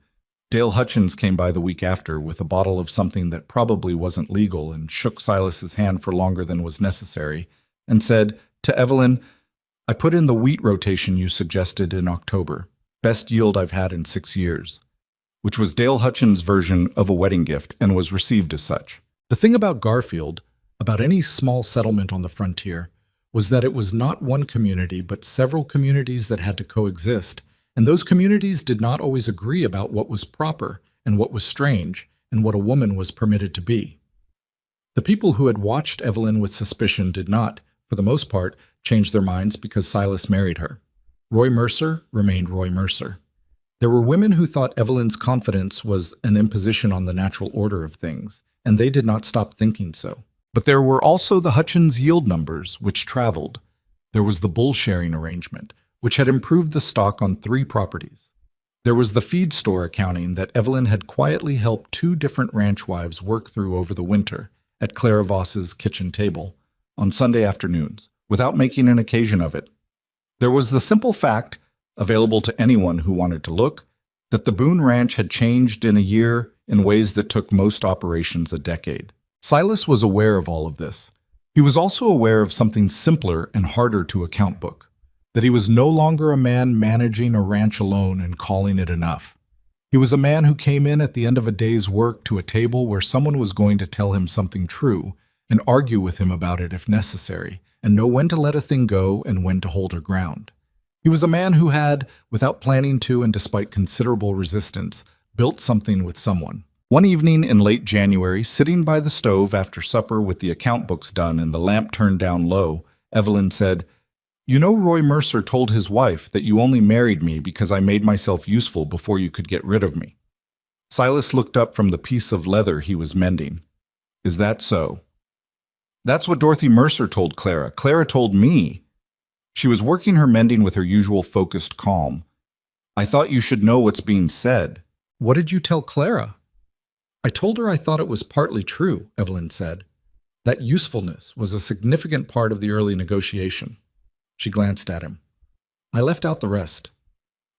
Dale Hutchins came by the week after with a bottle of something that probably wasn't legal and shook Silas's hand for longer than was necessary and said to Evelyn, "I put in the wheat rotation you suggested in October. Best yield I've had in 6 years," which was Dale Hutchins' version of a wedding gift and was received as such. The thing about Garfield, about any small settlement on the frontier, was that it was not one community but several communities that had to coexist, and those communities did not always agree about what was proper and what was strange and what a woman was permitted to be. The people who had watched Evelyn with suspicion did not, for the most part, change their minds because Silas married her. Roy Mercer remained Roy Mercer. There were women who thought Evelyn's confidence was an imposition on the natural order of things, and they did not stop thinking so. But there were also the Hutchins yield numbers, which traveled. There was the bull-sharing arrangement, which had improved the stock on 3 properties. There was the feed store accounting that Evelyn had quietly helped 2 different ranch wives work through over the winter at Clara Voss's kitchen table on Sunday afternoons, without making an occasion of it. There was the simple fact, available to anyone who wanted to look, that the Boone Ranch had changed in a year in ways that took most operations a decade. Silas was aware of all of this. He was also aware of something simpler and harder to account book, that he was no longer a man managing a ranch alone and calling it enough. He was a man who came in at the end of a day's work to a table where someone was going to tell him something true and argue with him about it if necessary, and know when to let a thing go and when to hold her ground. He was a man who had, without planning to and despite considerable resistance, built something with someone. One evening in late January, sitting by the stove after supper with the account books done and the lamp turned down low, Evelyn said, "You know Roy Mercer told his wife that you only married me because I made myself useful before you could get rid of me." Silas looked up from the piece of leather he was mending. "Is that so?" "That's what Dorothy Mercer told Clara. Clara told me." She was working her mending with her usual focused calm. "I thought you should know what's being said." "What did you tell Clara?" "I told her I thought it was partly true," Evelyn said. "That usefulness was a significant part of the early negotiation." She glanced at him. "I left out the rest.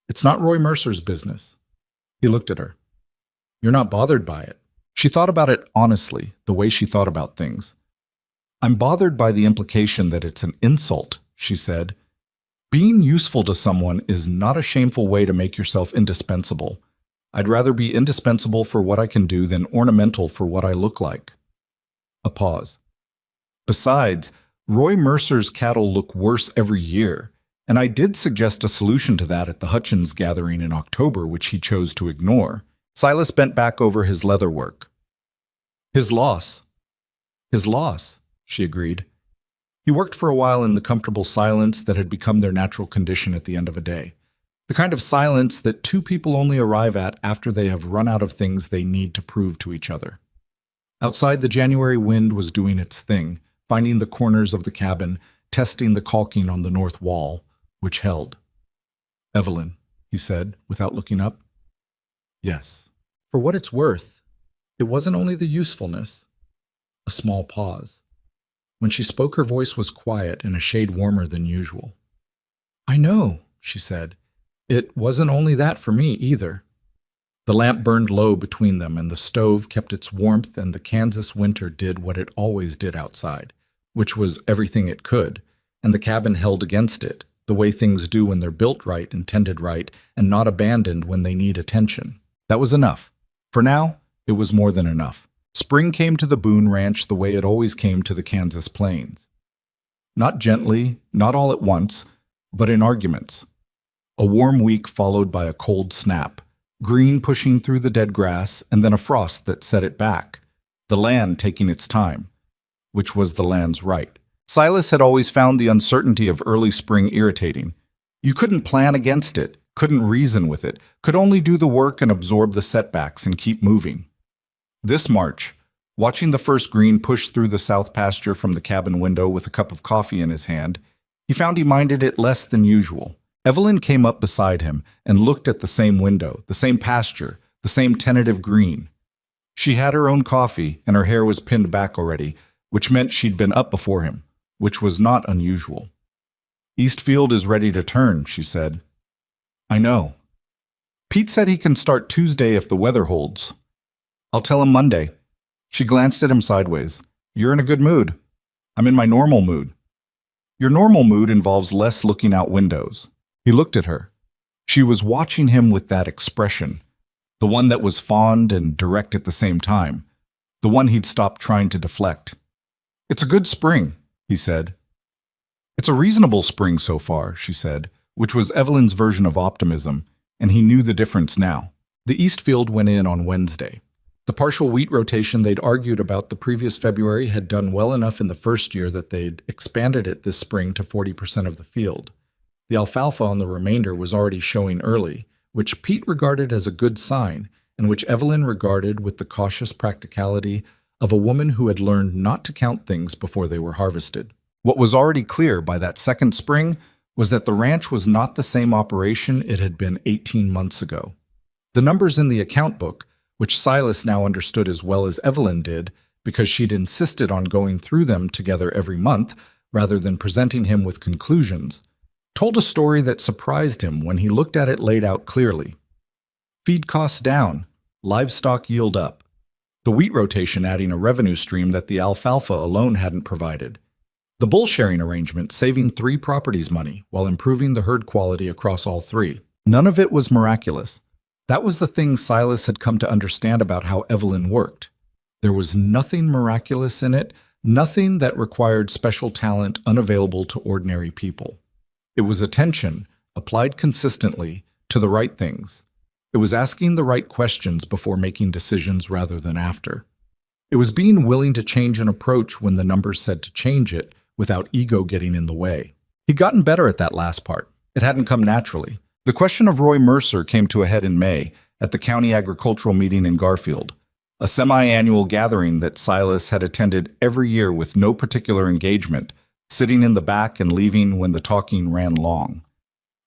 It's not Roy Mercer's business." He looked at her. "You're not bothered by it." She thought about it honestly, the way she thought about things. "I'm bothered by the implication that it's an insult," she said. "Being useful to someone is not a shameful way to make yourself indispensable. I'd rather be indispensable for what I can do than ornamental for what I look like." A pause. "Besides, Roy Mercer's cattle look worse every year, and I did suggest a solution to that at the Hutchins gathering in October, which he chose to ignore." Silas bent back over his leather work. "His loss." "His loss," she agreed. He worked for a while in the comfortable silence that had become their natural condition at the end of a day. The kind of silence that 2 people only arrive at after they have run out of things they need to prove to each other. Outside, the January wind was doing its thing, finding the corners of the cabin, testing the caulking on the north wall, which held. "Evelyn," he said, without looking up. "Yes." "For what it's worth, it wasn't only the usefulness." A small pause. When she spoke, her voice was quiet and a shade warmer than usual. "I know," she said. "It wasn't only that for me, either." The lamp burned low between them, and the stove kept its warmth, and the Kansas winter did what it always did outside, which was everything it could, and the cabin held against it, the way things do when they're built right and tended right, and not abandoned when they need attention. That was enough. For now, it was more than enough. Spring came to the Boone Ranch the way it always came to the Kansas plains. Not gently, not all at once, but in arguments. A warm week followed by a cold snap, green pushing through the dead grass, and then a frost that set it back, the land taking its time, which was the land's right. Silas had always found the uncertainty of early spring irritating. You couldn't plan against it, couldn't reason with it, could only do the work and absorb the setbacks and keep moving. This March, watching the first green push through the south pasture from the cabin window with a cup of coffee in his hand, he found he minded it less than usual. Evelyn came up beside him and looked at the same window, the same pasture, the same tentative green. She had her own coffee, and her hair was pinned back already, which meant she'd been up before him, which was not unusual. "Eastfield is ready to turn," she said. "I know. Pete said he can start Tuesday if the weather holds. I'll tell him Monday." She glanced at him sideways. "You're in a good mood." "I'm in my normal mood." "Your normal mood involves less looking out windows." He looked at her. She was watching him with that expression, the one that was fond and direct at the same time, the one he'd stopped trying to deflect. "It's a good spring," he said. "It's a reasonable spring so far," she said, which was Evelyn's version of optimism, and he knew the difference now. The Eastfield went in on Wednesday. The partial wheat rotation they'd argued about the previous February had done well enough in the first year that they'd expanded it this spring to 40% of the field. The alfalfa on the remainder was already showing early, which Pete regarded as a good sign, and which Evelyn regarded with the cautious practicality of a woman who had learned not to count things before they were harvested. What was already clear by that second spring was that the ranch was not the same operation it had been 18 months ago. The numbers in the account book, which Silas now understood as well as Evelyn did, because she'd insisted on going through them together every month rather than presenting him with conclusions, told a story that surprised him when he looked at it laid out clearly. Feed costs down, livestock yield up, the wheat rotation adding a revenue stream that the alfalfa alone hadn't provided, the bull sharing arrangement saving 3 properties money while improving the herd quality across all 3. None of it was miraculous. That was the thing Silas had come to understand about how Evelyn worked. There was nothing miraculous in it, nothing that required special talent unavailable to ordinary people. It was attention, applied consistently, to the right things. It was asking the right questions before making decisions rather than after. It was being willing to change an approach when the numbers said to change it without ego getting in the way. He'd gotten better at that last part. It hadn't come naturally. The question of Roy Mercer came to a head in May at the county agricultural meeting in Garfield, a semi-annual gathering that Silas had attended every year with no particular engagement, sitting in the back and leaving when the talking ran long.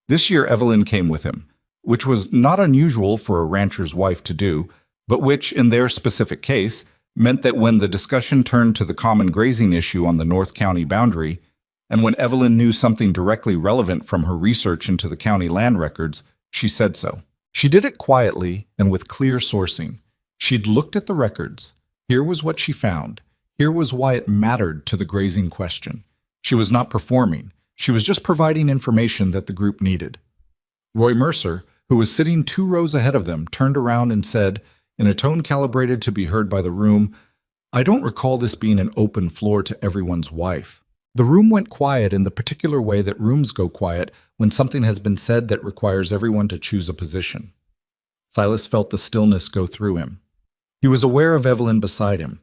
This year Evelyn came with him, which was not unusual for a rancher's wife to do, but which, in their specific case, meant that when the discussion turned to the common grazing issue on the North County boundary, and when Evelyn knew something directly relevant from her research into the county land records, she said so. She did it quietly and with clear sourcing. She'd looked at the records. Here was what she found. Here was why it mattered to the grazing question. She was not performing. She was just providing information that the group needed. Roy Mercer, who was sitting 2 rows ahead of them, turned around and said, in a tone calibrated to be heard by the room, "I don't recall this being an open floor to everyone's wife." The room went quiet in the particular way that rooms go quiet when something has been said that requires everyone to choose a position. Silas felt the stillness go through him. He was aware of Evelyn beside him,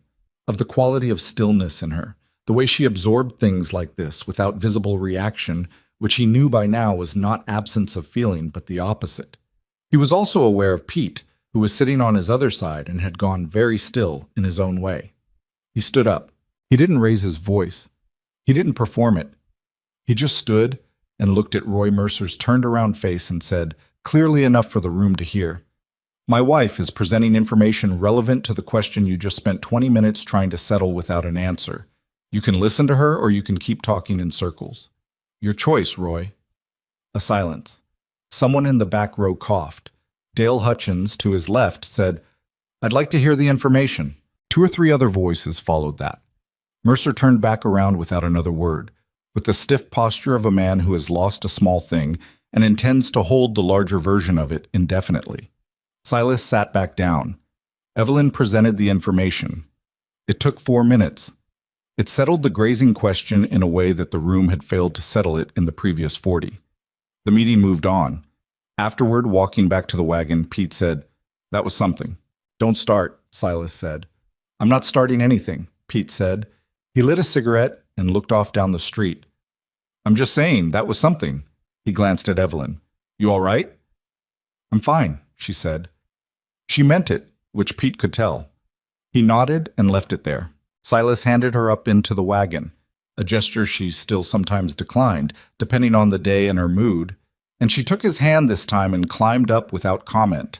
of the quality of stillness in her, the way she absorbed things like this without visible reaction, which he knew by now was not absence of feeling but the opposite. He was also aware of Pete, who was sitting on his other side and had gone very still in his own way. He stood up. He didn't raise his voice. He didn't perform it. He just stood and looked at Roy Mercer's turned-around face and said, clearly enough for the room to hear, "My wife is presenting information relevant to the question you just spent 20 minutes trying to settle without an answer. You can listen to her or you can keep talking in circles. Your choice, Roy." A silence. Someone in the back row coughed. Dale Hutchins, to his left, said, "I'd like to hear the information." 2 or 3 other voices followed that. Mercer turned back around without another word, with the stiff posture of a man who has lost a small thing and intends to hold the larger version of it indefinitely. Silas sat back down. Evelyn presented the information. It took 4 minutes. It settled the grazing question in a way that the room had failed to settle it in the previous 40. The meeting moved on. Afterward, walking back to the wagon, Pete said, "That was something." "Don't start," Silas said. "I'm not starting anything," Pete said. He lit a cigarette and looked off down the street. "I'm just saying, that was something." He glanced at Evelyn. "You all right?" "I'm fine," she said. She meant it, which Pete could tell. He nodded and left it there. Silas handed her up into the wagon, a gesture she still sometimes declined, depending on the day and her mood. and she took his hand this time and climbed up without comment.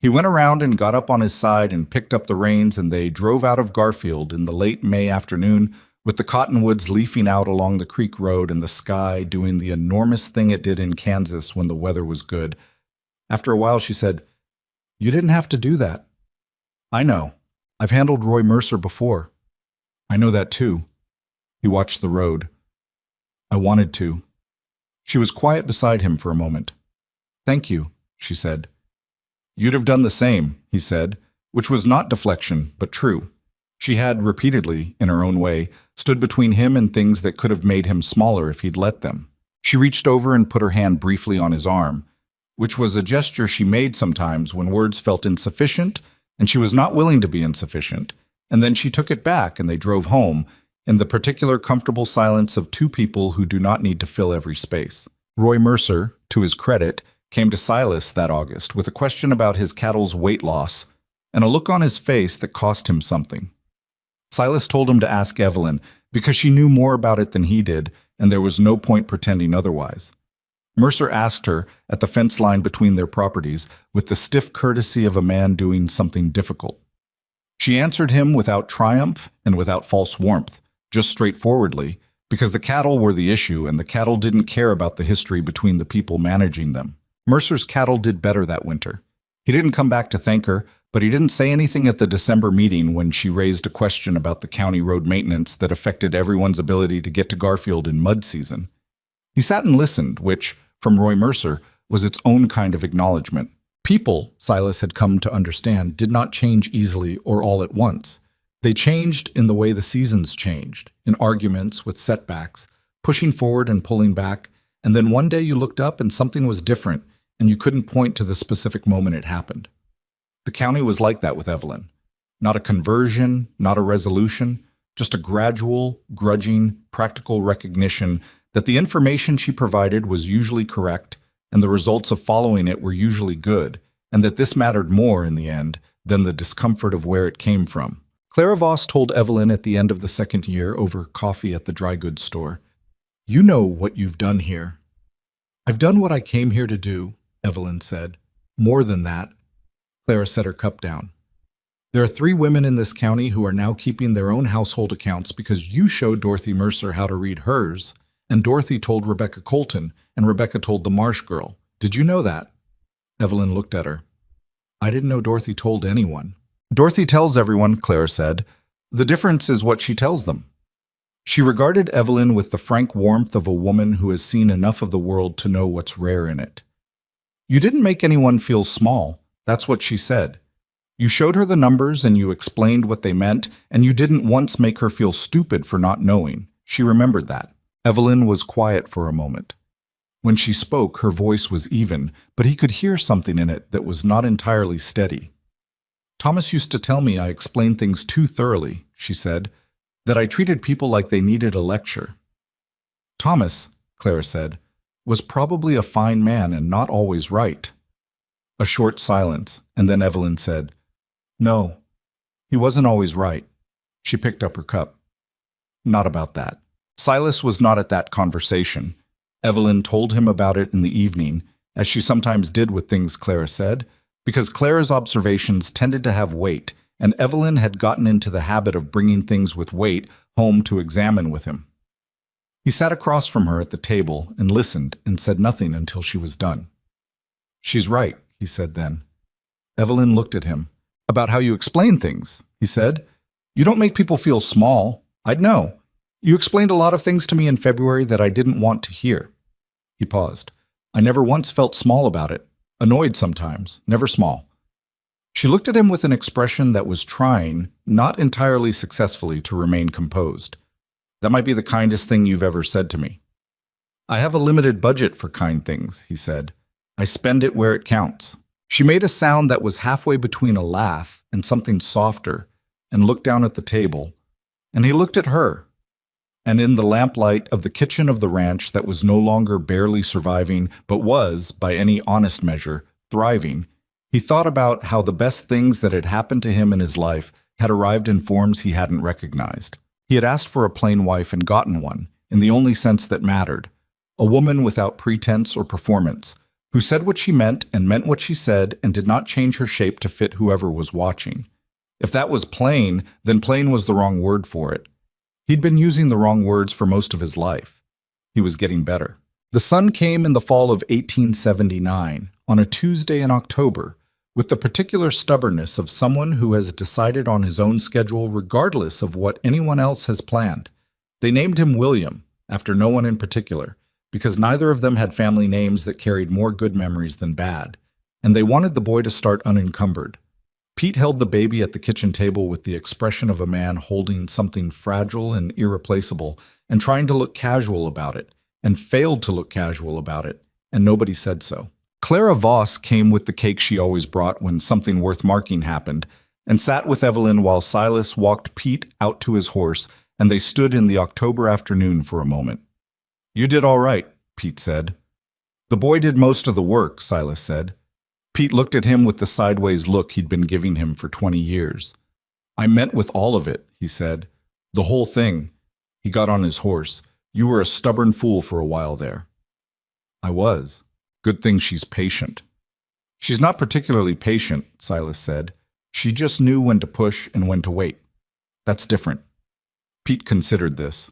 He went around and got up on his side and picked up the reins, and they drove out of Garfield in the late May afternoon, with the cottonwoods leafing out along the creek road and the sky doing the enormous thing it did in Kansas when the weather was good. After a while, she said, "You didn't have to do that." "I know. I've handled Roy Mercer before." "I know that too." He watched the road. "I wanted to." She was quiet beside him for a moment. "Thank you," she said. "You'd have done the same," he said, which was not deflection, but true. She had, repeatedly, in her own way, stood between him and things that could have made him smaller if he'd let them. She reached over and put her hand briefly on his arm, which was a gesture she made sometimes when words felt insufficient, and she was not willing to be insufficient, and then she took it back and they drove home, in the particular comfortable silence of two people who do not need to fill every space. Roy Mercer, to his credit, came to Silas that August with a question about his cattle's weight loss and a look on his face that cost him something. Silas told him to ask Evelyn because she knew more about it than he did, and there was no point pretending otherwise. Mercer asked her at the fence line between their properties with the stiff courtesy of a man doing something difficult. She answered him without triumph and without false warmth, just straightforwardly, because the cattle were the issue and the cattle didn't care about the history between the people managing them. Mercer's cattle did better that winter. He didn't come back to thank her, but he didn't say anything at the December meeting when she raised a question about the county road maintenance that affected everyone's ability to get to Garfield in mud season. He sat and listened, which, from Roy Mercer, was its own kind of acknowledgement. People, Silas had come to understand, did not change easily or all at once. They changed in the way the seasons changed, in arguments with setbacks, pushing forward and pulling back, and then one day you looked up and something was different, and you couldn't point to the specific moment it happened. The county was like that with Evelyn. Not a conversion, not a resolution, just a gradual, grudging, practical recognition that the information she provided was usually correct and the results of following it were usually good, and that this mattered more in the end than the discomfort of where it came from. Clara Voss told Evelyn at the end of the second year over coffee at the dry goods store, "You know what you've done here." "I've done what I came here to do," Evelyn said. "More than that." Clara set her cup down. "There are 3 women in this county who are now keeping their own household accounts because you showed Dorothy Mercer how to read hers, and Dorothy told Rebecca Colton, and Rebecca told the Marsh girl. Did you know that?" Evelyn looked at her. "I didn't know Dorothy told anyone." "Dorothy tells everyone," Clara said. "The difference is what she tells them." She regarded Evelyn with the frank warmth of a woman who has seen enough of the world to know what's rare in it. "You didn't make anyone feel small," that's what she said. "You showed her the numbers and you explained what they meant, and you didn't once make her feel stupid for not knowing." She remembered that. Evelyn was quiet for a moment. When she spoke, her voice was even, but he could hear something in it that was not entirely steady. "Thomas used to tell me I explained things too thoroughly," she said, "that I treated people like they needed a lecture." "Thomas," Clara said, "was probably a fine man and not always right." A short silence, and then Evelyn said, "No, he wasn't always right." She picked up her cup. "Not about that." Silas was not at that conversation. Evelyn told him about it in the evening, as she sometimes did with things Clara said, because Clara's observations tended to have weight, and Evelyn had gotten into the habit of bringing things with weight home to examine with him. He sat across from her at the table and listened and said nothing until she was done. "She's right," he said then. Evelyn looked at him. "About how you explain things," he said. "You don't make people feel small. I'd know. You explained a lot of things to me in February that I didn't want to hear." He paused. "I never once felt small about it. Annoyed sometimes, never small." She looked at him with an expression that was trying, not entirely successfully, to remain composed. "That might be the kindest thing you've ever said to me." "I have a limited budget for kind things," he said. "I spend it where it counts." She made a sound that was halfway between a laugh and something softer, and looked down at the table, and he looked at her. And in the lamplight of the kitchen of the ranch that was no longer barely surviving, but was, by any honest measure, thriving, he thought about how the best things that had happened to him in his life had arrived in forms he hadn't recognized. He had asked for a plain wife and gotten one, in the only sense that mattered, a woman without pretense or performance, who said what she meant and meant what she said and did not change her shape to fit whoever was watching. If that was plain, then plain was the wrong word for it. He'd been using the wrong words for most of his life. He was getting better. The sun came in the fall of 1879, on a Tuesday in October, with the particular stubbornness of someone who has decided on his own schedule regardless of what anyone else has planned. They named him William, after no one in particular, because neither of them had family names that carried more good memories than bad, and they wanted the boy to start unencumbered. Pete held the baby at the kitchen table with the expression of a man holding something fragile and irreplaceable and trying to look casual about it, and failed to look casual about it, and nobody said so. Clara Voss came with the cake she always brought when something worth marking happened, and sat with Evelyn while Silas walked Pete out to his horse, and they stood in the October afternoon for a moment. "You did all right," Pete said. "The boy did most of the work," Silas said. Pete looked at him with the sideways look he'd been giving him for 20 years. "I meant with all of it," he said. "The whole thing." He got on his horse. "You were a stubborn fool for a while there." "I was. Good thing she's patient." "She's not particularly patient," Silas said. "She just knew when to push and when to wait. That's different." Pete considered this.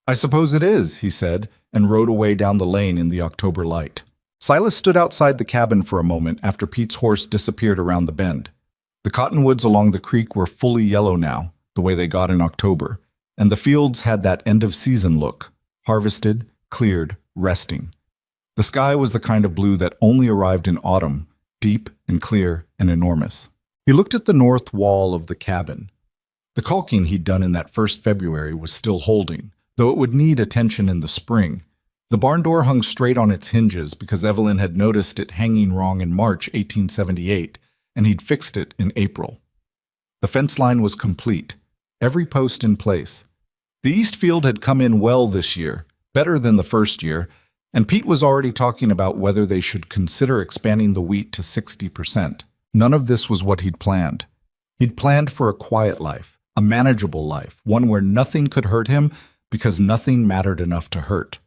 "I suppose it is," he said, and rode away down the lane in the October light. Silas stood outside the cabin for a moment after Pete's horse disappeared around the bend. The cottonwoods along the creek were fully yellow now, the way they got in October, and the fields had that end-of-season look, harvested, cleared, resting. The sky was the kind of blue that only arrived in autumn, deep and clear and enormous. He looked at the north wall of the cabin. The caulking he'd done in that first February was still holding, though it would need attention in the spring. The barn door hung straight on its hinges because Evelyn had noticed it hanging wrong in March 1878, and he'd fixed it in April. The fence line was complete, every post in place. The east field had come in well this year, better than the first year, and Pete was already talking about whether they should consider expanding the wheat to 60%. None of this was what he'd planned. He'd planned for a quiet life, a manageable life, one where nothing could hurt him because nothing mattered enough to hurt.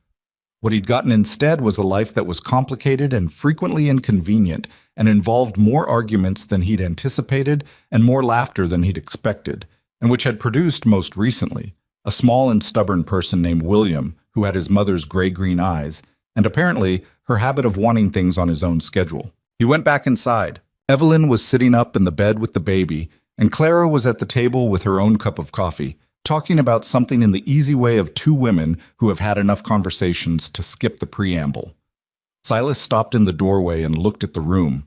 What he'd gotten instead was a life that was complicated and frequently inconvenient and involved more arguments than he'd anticipated and more laughter than he'd expected, and which had produced, most recently, a small and stubborn person named William who had his mother's gray-green eyes and apparently her habit of wanting things on his own schedule. He went back inside. Evelyn was sitting up in the bed with the baby, and Clara was at the table with her own cup of coffee, talking about something in the easy way of two women who have had enough conversations to skip the preamble. Silas stopped in the doorway and looked at the room,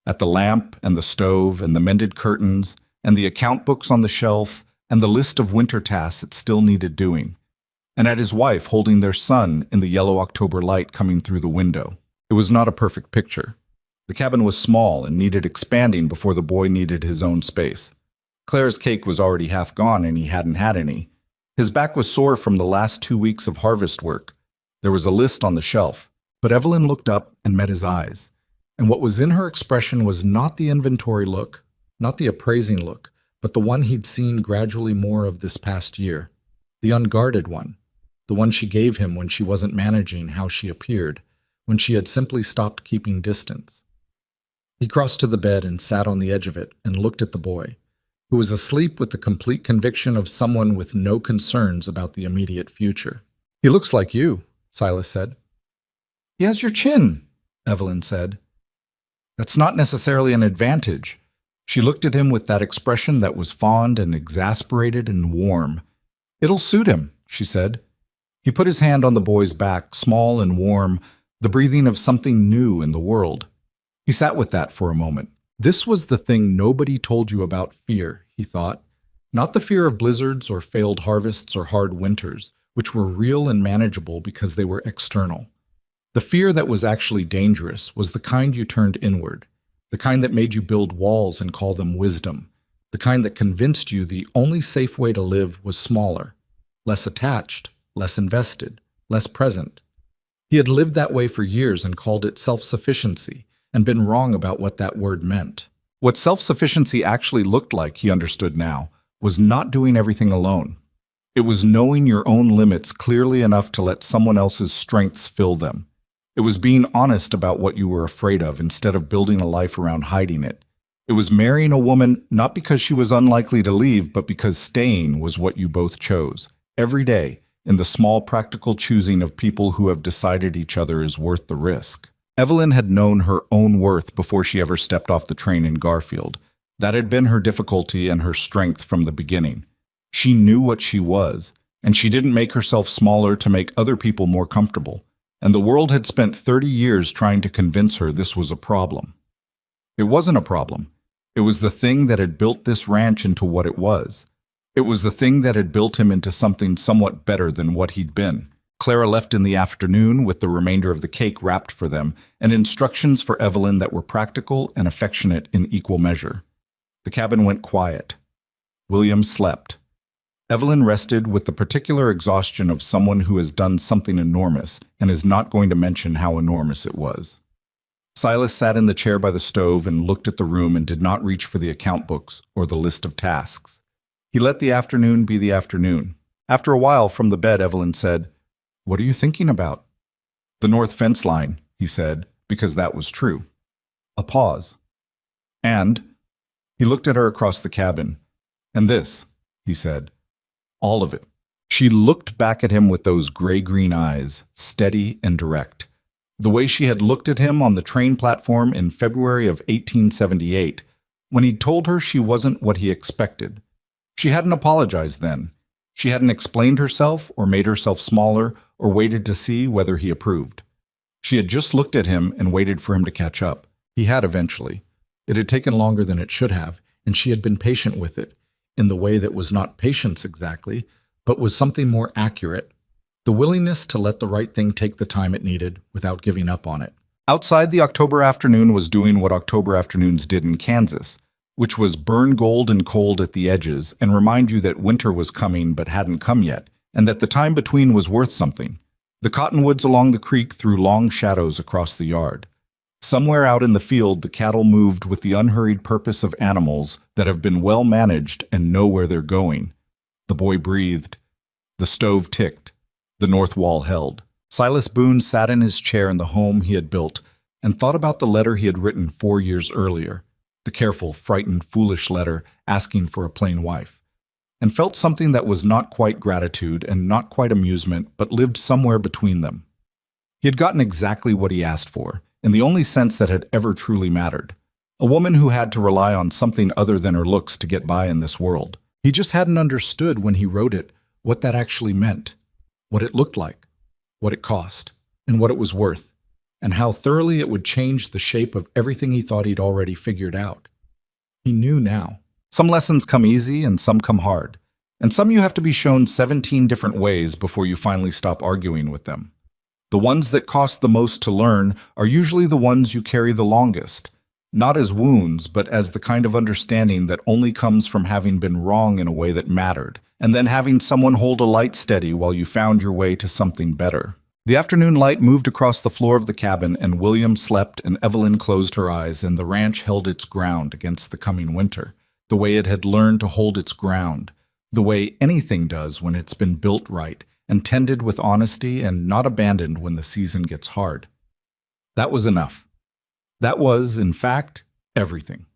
at the lamp and the stove and the mended curtains and the account books on the shelf and the list of winter tasks that still needed doing, and at his wife holding their son in the yellow October light coming through the window. It was not a perfect picture. The cabin was small and needed expanding before the boy needed his own space. Clara's cake was already half gone and he hadn't had any. His back was sore from the last 2 weeks of harvest work. There was a list on the shelf, but Evelyn looked up and met his eyes. And what was in her expression was not the inventory look, not the appraising look, but the one he'd seen gradually more of this past year. The unguarded one. The one she gave him when she wasn't managing how she appeared, when she had simply stopped keeping distance. He crossed to the bed and sat on the edge of it and looked at the boy, who was asleep with the complete conviction of someone with no concerns about the immediate future. "He looks like you," Silas said. "He has your chin," Evelyn said. "That's not necessarily an advantage." She looked at him with that expression that was fond and exasperated and warm. "It'll suit him," she said. He put his hand on the boy's back, small and warm, the breathing of something new in the world. He sat with that for a moment. This was the thing nobody told you about fear, he thought. Not the fear of blizzards or failed harvests or hard winters, which were real and manageable because they were external. The fear that was actually dangerous was the kind you turned inward, the kind that made you build walls and call them wisdom, the kind that convinced you the only safe way to live was smaller, less attached, less invested, less present. He had lived that way for years and called it self-sufficiency, and been wrong about what that word meant. What self-sufficiency actually looked like, he understood now, was not doing everything alone. It was knowing your own limits clearly enough to let someone else's strengths fill them. It was being honest about what you were afraid of instead of building a life around hiding it. It was marrying a woman not because she was unlikely to leave, but because staying was what you both chose, every day, in the small practical choosing of people who have decided each other is worth the risk. Evelyn had known her own worth before she ever stepped off the train in Garfield. That had been her difficulty and her strength from the beginning. She knew what she was, and she didn't make herself smaller to make other people more comfortable. And the world had spent 30 years trying to convince her this was a problem. It wasn't a problem. It was the thing that had built this ranch into what it was. It was the thing that had built him into something somewhat better than what he'd been. Clara left in the afternoon with the remainder of the cake wrapped for them and instructions for Evelyn that were practical and affectionate in equal measure. The cabin went quiet. William slept. Evelyn rested with the particular exhaustion of someone who has done something enormous and is not going to mention how enormous it was. Silas sat in the chair by the stove and looked at the room and did not reach for the account books or the list of tasks. He let the afternoon be the afternoon. After a while, from the bed, Evelyn said, "What are you thinking about?" "The north fence line," he said, because that was true. A pause. "And?" He looked at her across the cabin. "And this," he said. "All of it." She looked back at him with those gray-green eyes, steady and direct. The way she had looked at him on the train platform in February of 1878, when he'd told her she wasn't what he expected. She hadn't apologized then. She hadn't explained herself or made herself smaller or waited to see whether he approved. She had just looked at him and waited for him to catch up. He had eventually. It had taken longer than it should have, and she had been patient with it, in the way that was not patience exactly, but was something more accurate. The willingness to let the right thing take the time it needed without giving up on it. Outside, the October afternoon was doing what October afternoons did in Kansas, which was burn gold and cold at the edges and remind you that winter was coming but hadn't come yet, and that the time between was worth something. The cottonwoods along the creek threw long shadows across the yard. Somewhere out in the field, the cattle moved with the unhurried purpose of animals that have been well managed and know where they're going. The boy breathed. The stove ticked. The north wall held. Silas Boone sat in his chair in the home he had built and thought about the letter he had written 4 years earlier, the careful, frightened, foolish letter asking for a plain wife, and felt something that was not quite gratitude and not quite amusement, but lived somewhere between them. He had gotten exactly what he asked for, in the only sense that had ever truly mattered. A woman who had to rely on something other than her looks to get by in this world. He just hadn't understood when he wrote it what that actually meant, what it looked like, what it cost, and what it was worth, and how thoroughly it would change the shape of everything he thought he'd already figured out. He knew now. Some lessons come easy and some come hard, and some you have to be shown 17 different ways before you finally stop arguing with them. The ones that cost the most to learn are usually the ones you carry the longest, not as wounds, but as the kind of understanding that only comes from having been wrong in a way that mattered, and then having someone hold a light steady while you found your way to something better. The afternoon light moved across the floor of the cabin, and William slept and Evelyn closed her eyes, and the ranch held its ground against the coming winter, the way it had learned to hold its ground, the way anything does when it's been built right and tended with honesty and not abandoned when the season gets hard. That was enough. That was, in fact, everything.